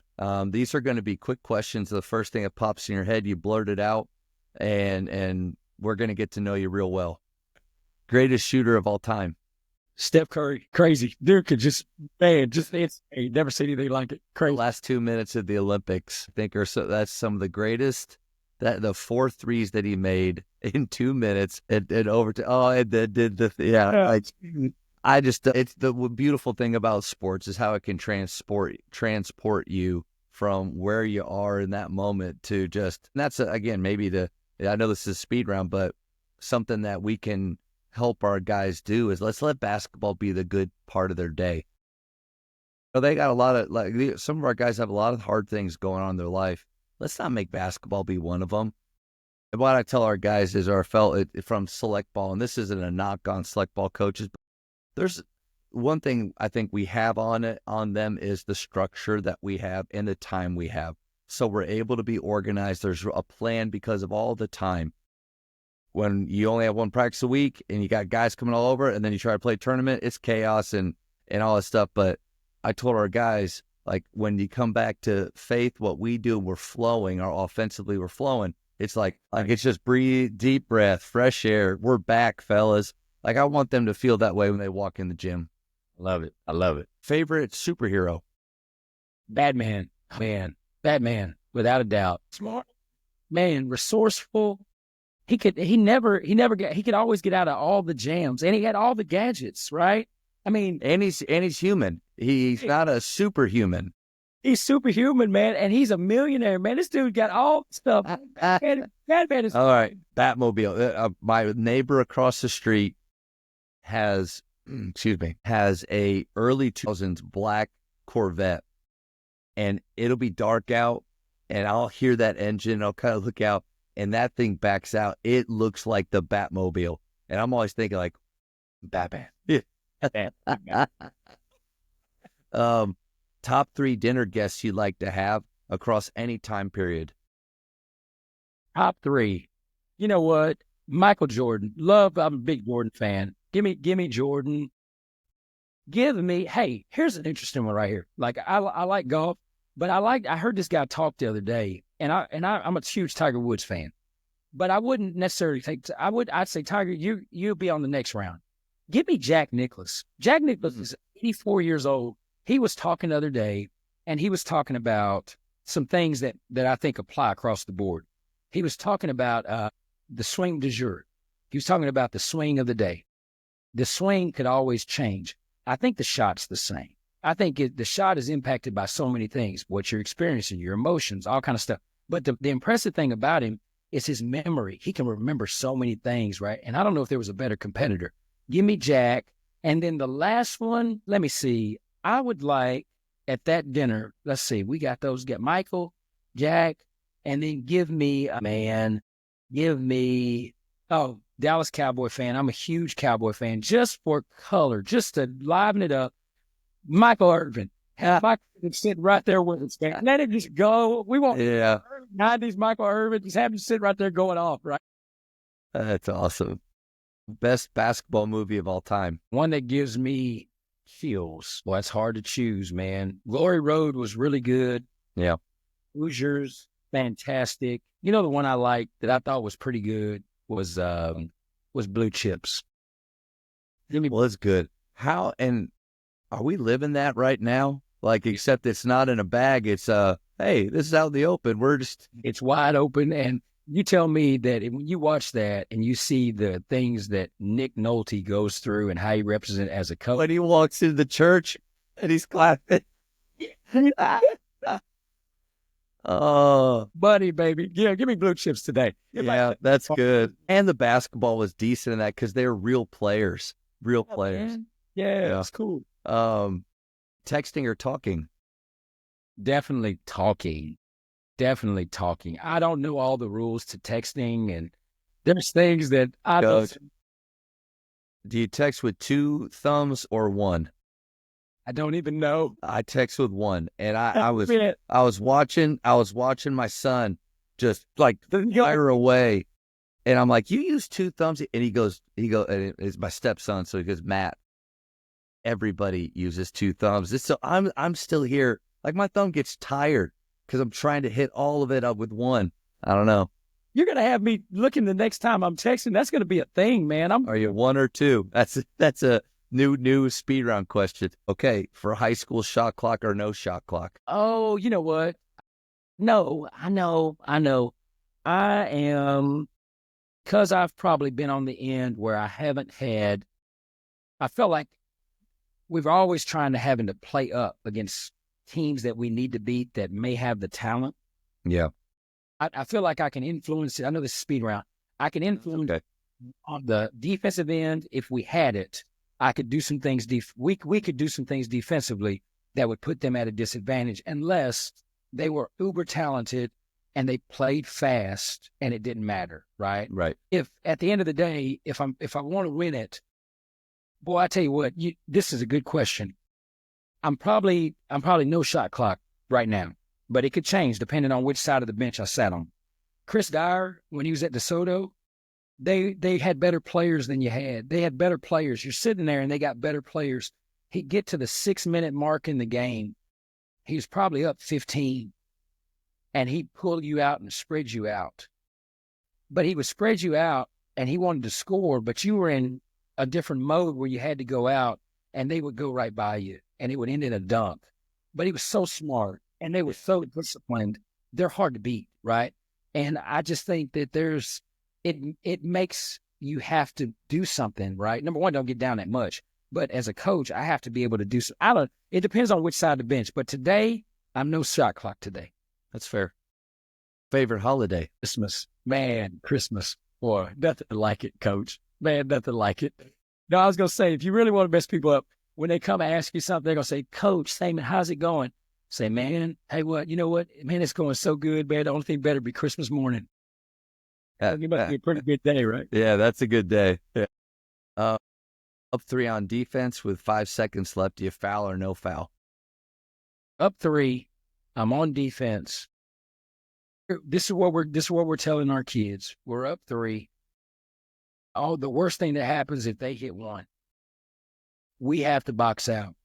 These are going to be quick questions. The first thing that pops in your head, you blurt it out, and we're going to get to know you real well. Greatest shooter of all time.
Steph Curry, crazy. Dude could never see anything like it. Crazy.
Last 2 minutes of the Olympics, I think, that's some of the greatest. The 4 threes that he made in 2 minutes and over to it's the beautiful thing about sports is how it can transport you from where you are in that moment to just, and that's again, I know this is a speed round, but something that we can help our guys do is let's let basketball be the good part of their day. They got a lot of, some of our guys have a lot of hard things going on in their life. Let's not make basketball be one of them. And what I tell our guys is from select ball, and this isn't a knock on select ball coaches, but there's one thing I think we have on them is the structure that we have and the time we have. So we're able to be organized. There's a plan because of all the time. When you only have one practice a week and you got guys coming all over and then you try to play a tournament, it's chaos and all this stuff. But I told our guys, like when you come back to faith, what we do, we're flowing, or offensively we're flowing. It's like it's just breathe, deep breath, fresh air. We're back, fellas. Like I want them to feel that way when they walk in the gym.
Love it. I love it.
Favorite superhero?
Batman. Man, Batman, without a doubt. Smart. Man, resourceful. He could always get out of all the jams, and he had all the gadgets, right? I mean,
and he's human. He's not a superhuman.
He's superhuman, man, and he's a millionaire, man. This dude got all stuff. Batman is
all right. Batmobile. My neighbor across the street has a early 2000s black Corvette, and it'll be dark out, and I'll hear that engine. I'll kind of look out, and that thing backs out. It looks like the Batmobile, and I'm always thinking like, Batman. Top 3 dinner guests you'd like to have across any time period.
Top 3. You know what? Michael Jordan. I'm a big Jordan fan. Give me Jordan. Hey, here's an interesting one right here. Like I like golf, but I heard this guy talk the other day, and I'm a huge Tiger Woods fan. But I wouldn't necessarily I'd say, Tiger, you'll be on the next round. Give me Jack Nicklaus. Jack Nicklaus is 84 years old. He was talking the other day, and he was talking about some things that I think apply across the board. He was talking about the swing du jour. He was talking about the swing of the day. The swing could always change. I think the shot's the same. I think the shot is impacted by so many things, what you're experiencing, your emotions, all kind of stuff. But the impressive thing about him is his memory. He can remember so many things, right? And I don't know if there was a better competitor. Give me Jack. And then the last one, let me see. I would like at that dinner, let's see, we got Michael, Jack, and then give me, Dallas Cowboy fan. I'm a huge Cowboy fan, just for color, just to liven it up. Michael Irvin. Michael sitting right there with us, man. Let it just go. We want 90s Michael Irvin. Just have him sit right there going off, right?
That's awesome. Best basketball movie of all time.
One that gives me chills. Well, it's hard to choose, man. Glory Road was really good.
Yeah.
Hoosiers, fantastic. You know, the one I liked that I thought was pretty good was Blue Chips.
Well, it's good. How, and are we living that right now? Like, except it's not in a bag. It's, hey, this is out in the open.
It's wide open. And you tell me that when you watch that and you see the things that Nick Nolte goes through and how he represents as a coach.
When he walks into the church and he's clapping. Oh,
buddy, baby. Yeah, give me Blue Chips today.
Yeah, that's good. And the basketball was decent in that because they're real players. Real players.
Man. Yeah, that's cool.
Texting or talking?
Definitely talking. I don't know all the rules to texting, and there's things that I don't.
Do you text with 2 thumbs or 1?
I don't even know.
I text with 1, and I was watching my son just like fire away, and I'm like, "You use 2 thumbs?" And he goes, and it's my stepson, so he goes, "Matt, everybody uses 2 thumbs." So I'm still here. Like, my thumb gets tired because I'm trying to hit all of it up with 1. I don't know.
You're gonna have me looking the next time I'm texting. That's gonna be a thing, man.
Are you 1 or 2? That's a new speed round question. Okay, for high school, shot clock or no shot clock?
Oh, you know what? No, I know. I am, because I've probably been on the end where I felt like we've always having to play up against teams that we need to beat that may have the talent.
Yeah.
I feel like I can influence it. I know this is speed round. I can influence on the defensive end. If we had it, I could do some things. We could do some things defensively that would put them at a disadvantage unless they were uber talented and they played fast and it didn't matter, right?
Right.
If at the end of the day, if I want to win it, boy, I tell you what, this is a good question. I'm probably no shot clock right now, but it could change depending on which side of the bench I sat on. Chris Dyer, when he was at DeSoto, they had better players than you had. They had better players. You're sitting there and they got better players. He'd get to the 6-minute mark in the game. He was probably up 15, and he'd pull you out and spread you out. But he would spread you out, and he wanted to score, but you were in a different mode where you had to go out, and they would go right by you, and it would end in a dunk. But he was so smart, and they were so disciplined. They're hard to beat, right? And I just think that it makes you have to do something, right? Number one, don't get down that much. But as a coach, I have to be able to do some. It depends on which side of the bench. But today, I'm no shot clock today.
That's fair. Favorite holiday?
Christmas. Man, Christmas. Boy, nothing like it, Coach. Man, nothing like it. No, I was going to say, if you really want to mess people up, when they come and ask you something, they're going to say, Coach, Stamen, how's it going? Say, man, hey, you know what? Man, it's going so good, man. The only thing better be Christmas morning. It must be a pretty good day, right?
Yeah, that's a good day. Yeah. Up 3 on defense with 5 seconds left. Do you foul or no foul?
Up 3. I'm on defense. This is what we're telling our kids. We're up 3. Oh, the worst thing that happens if they hit 1. We have to box out.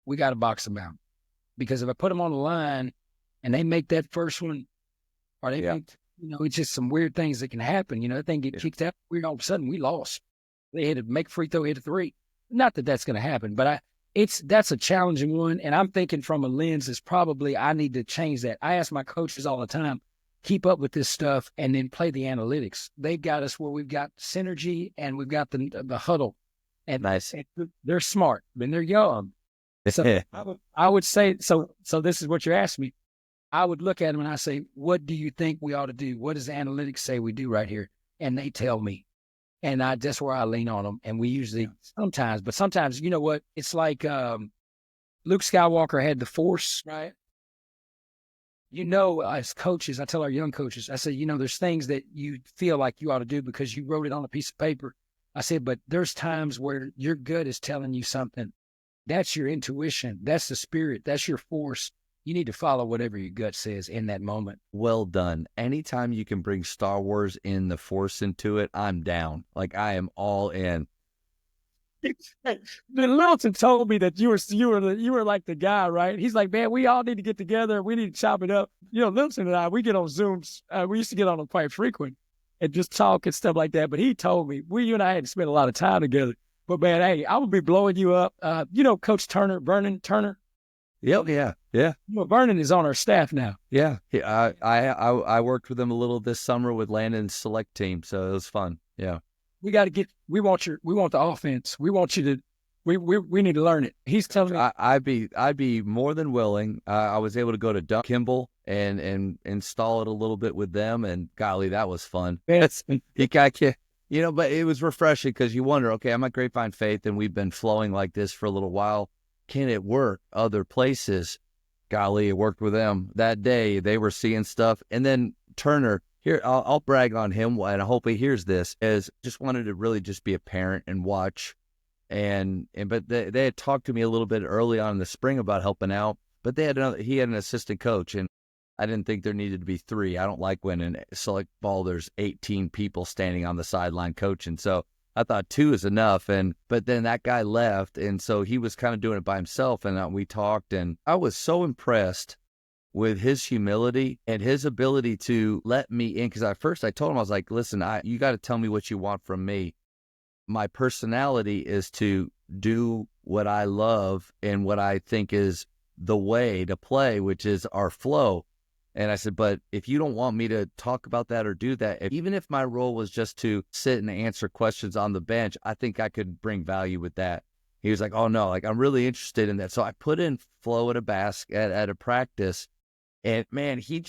We got to box them out. Because if I put them on the line and they make that first one, or they make, it's just some weird things that can happen. That thing get kicked out. All of a sudden we lost. They had to make free throw, hit a 3. Not that that's going to happen, but that's a challenging one. And I'm thinking from a lens is probably I need to change that. I ask my coaches all the time, keep up with this stuff and then play the analytics. They've got us where we've got synergy and we've got the huddle. And,
nice.
And they're smart and they're young. So I would say, so this is what you're asking me. I would look at them and I say, what do you think we ought to do? What does the analytics say we do right here? And they tell me. And that's where I lean on them. And we usually sometimes, you know what? It's like Luke Skywalker had the Force, right? As coaches, I tell our young coaches, I say, there's things that you feel like you ought to do because you wrote it on a piece of paper. I said, but there's times where your gut is telling you something. That's your intuition. That's the spirit. That's your force. You need to follow whatever your gut says in that moment.
Well done. Anytime you can bring Star Wars in the Force into it, I'm down. Like, I am all in.
Littleton told me that you were like the guy, right? He's like, man, we all need to get together. We need to chop it up. Littleton and I, we get on Zooms. We used to get on them quite frequent and just talk and stuff like that. But he told me, you and I had to spend a lot of time together. But man, hey, I would be blowing you up. Coach Turner, Vernon Turner.
Yep, yeah.
Vernon is on our staff now.
Yeah, I worked with him a little this summer with Landon's select team, so it was fun. Yeah.
We want the offense. We want you to, we need to learn it. He's telling me.
I'd be more than willing. I was able to go to Kimball and install it a little bit with them, and golly, that was fun.
Yes.
But it was refreshing because you wonder, okay, I'm at Grapevine Faith and we've been flowing like this for a little while. Can it work other places? Golly, it worked with them that day. They were seeing stuff. And then Turner, here, I'll brag on him, and I hope he hears this, is just wanted to really just be a parent and watch. But they had talked to me a little bit early on in the spring about helping out, but he had an assistant coach, and I didn't think there needed to be 3. I don't like when in select ball there's 18 people standing on the sideline coaching. So I thought 2 is enough. But then that guy left, and so he was kind of doing it by himself, and we talked, and I was so impressed with his humility and his ability to let me in. Because at first I told him, I was like, listen, you got to tell me what you want from me. My personality is to do what I love and what I think is the way to play, which is our flow. And I said, but if you don't want me to talk about that or do that, even if my role was just to sit and answer questions on the bench, I think I could bring value with that. He was like, oh no, like I'm really interested in that. So I put in flow at a practice, and man, he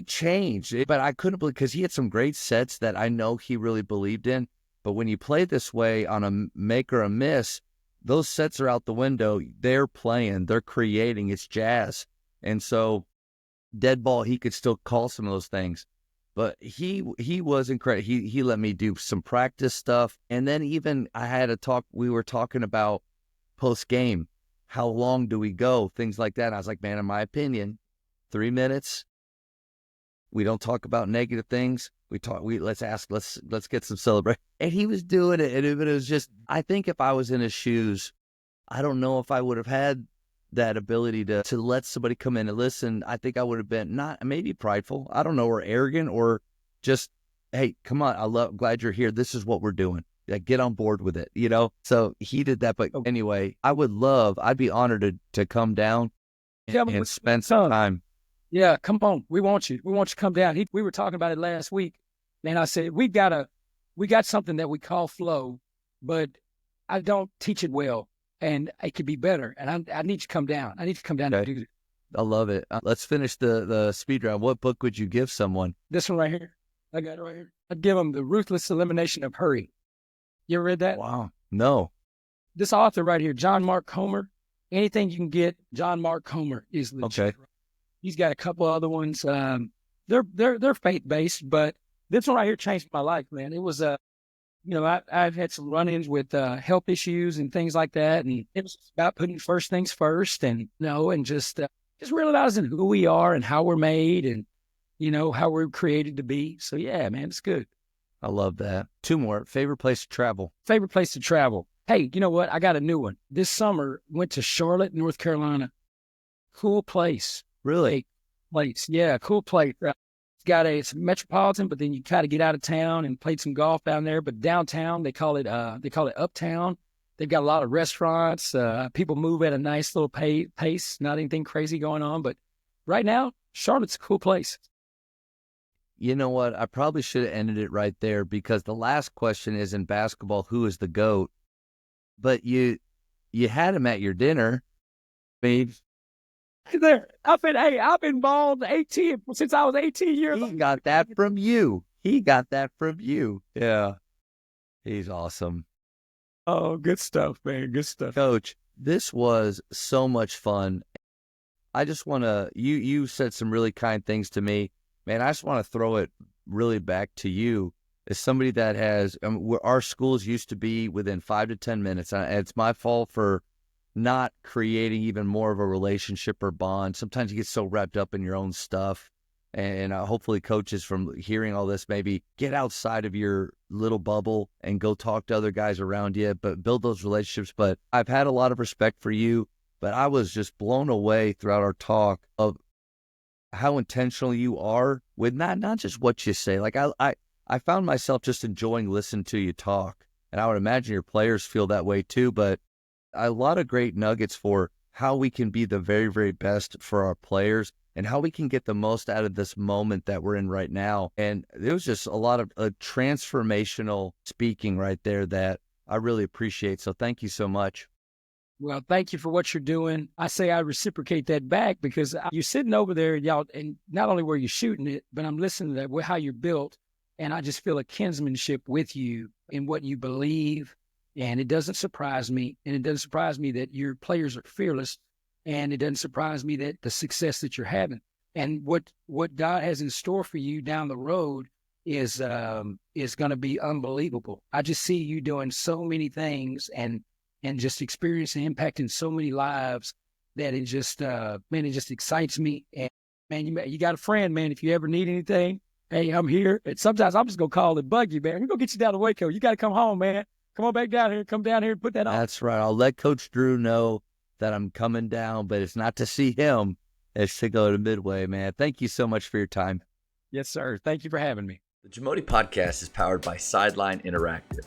changed. But I couldn't believe, because he had some great sets that I know he really believed in. But when you play this way on a make or a miss, those sets are out the window. They're playing, they're creating, it's jazz. And so dead ball, he could still call some of those things. But he was incredible. He let me do some practice stuff. And then even I had a talk, we were talking about post-game. How long do we go? Things like that. And I was like, man, in my opinion, 3 minutes. We don't talk about negative things. Let's get some celebration. And he was doing it. And it was just, I think if I was in his shoes, I don't know if I would have had that ability to let somebody come in and listen. I think I would have been not maybe prideful, I don't know, or arrogant, or just, hey, come on, glad you're here. This is what we're doing. Like, get on board with it, So he did that. But anyway, I'd be honored to come down and spend some time.
Yeah, come on. We want you. We want you to come down. We were talking about it last week, and I said, we got something that we call flow, but I don't teach it well, and it could be better. And I need you to come down. I need to come down and do it.
I love it. Let's finish the speed round. What book would you give someone?
This one right here. I got it right here. I'd give them The Ruthless Elimination of Hurry. You ever read that?
Wow. No.
This author right here, John Mark Comer. Anything you can get, John Mark Comer is legit.
Okay.
He's got a couple other ones. They're faith-based, but this one right here changed my life, man. It was, I've had some run-ins with health issues and things like that, and it was about putting first things first, and just realizing who we are and how we're made, and how we're created to be. So yeah, man, it's good.
I love that. 2 more. Favorite place to travel?
Favorite place to travel. Hey, you know what? I got a new one. This summer, went to Charlotte, North Carolina. Cool place.
Really?
Place. Yeah, cool place. It's metropolitan, but then you kind of get out of town and played some golf down there. But downtown, they call it uptown. They've got a lot of restaurants. People move at a nice little pace. Not anything crazy going on, but right now, Charlotte's a cool place.
You know what? I probably should have ended it right there, because the last question is, in basketball, who is the GOAT? But you had him at your dinner. Babe.
There. I've been bald 18 since I was 18 years old.
He got that from you. Yeah. He's awesome.
Oh, good stuff, man. Good stuff.
Coach, This was so much fun. I just want to, you said some really kind things to me. Man, I just want to throw it really back to you as somebody that has, our schools used to be within 5 to 10 minutes. And it's my fault for not creating even more of a relationship or bond. Sometimes you get so wrapped up in your own stuff. And hopefully coaches from hearing all this, maybe get outside of your little bubble and go talk to other guys around you, but build those relationships. But I've had a lot of respect for you, but I was just blown away throughout our talk of how intentional you are with not just what you say. Like I found myself just enjoying listening to you talk, and I would imagine your players feel that way too, but a lot of great nuggets for how we can be the very, very best for our players and how we can get the most out of this moment that we're in right now. And there was just a lot of transformational speaking right there that I really appreciate. So thank you so much.
Well, thank you for what you're doing. I say I reciprocate that back because you're sitting over there, y'all, and not only were you shooting it, but I'm listening to that, how you're built, and I just feel a kinsmanship with you in what you believe. And it doesn't surprise me. And it doesn't surprise me that your players are fearless. And it doesn't surprise me that the success that you're having and what God has in store for you down the road is going to be unbelievable. I just see you doing so many things and just experiencing, impacting so many lives that it just, man, it just excites me. And man, you got a friend, man. If you ever need anything, hey, I'm here. And sometimes I'm just going to call and bug you, man. We're going to get you down to Waco. You got to come home, man. Come on back down here. Come down here and put that on.
That's right. I'll let Coach Drew know that I'm coming down, but it's not to see him, it's to go to Midway, man. Thank you so much for your time.
Yes, sir. Thank you for having me.
The JAMODI podcast is powered by Sideline Interactive.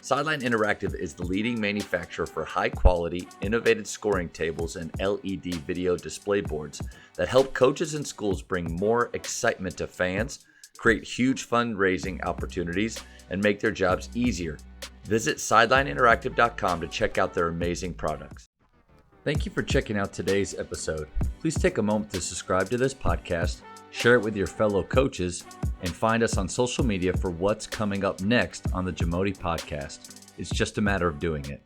Sideline Interactive is the leading manufacturer for high-quality, innovative scoring tables and LED video display boards that help coaches and schools bring more excitement to fans, create huge fundraising opportunities, and make their jobs easier. Visit sidelineinteractive.com to check out their amazing products. Thank you for checking out today's episode. Please take a moment to subscribe to this podcast, share it with your fellow coaches, and find us on social media for what's coming up next on the JAMODI podcast. It's just a matter of doing it.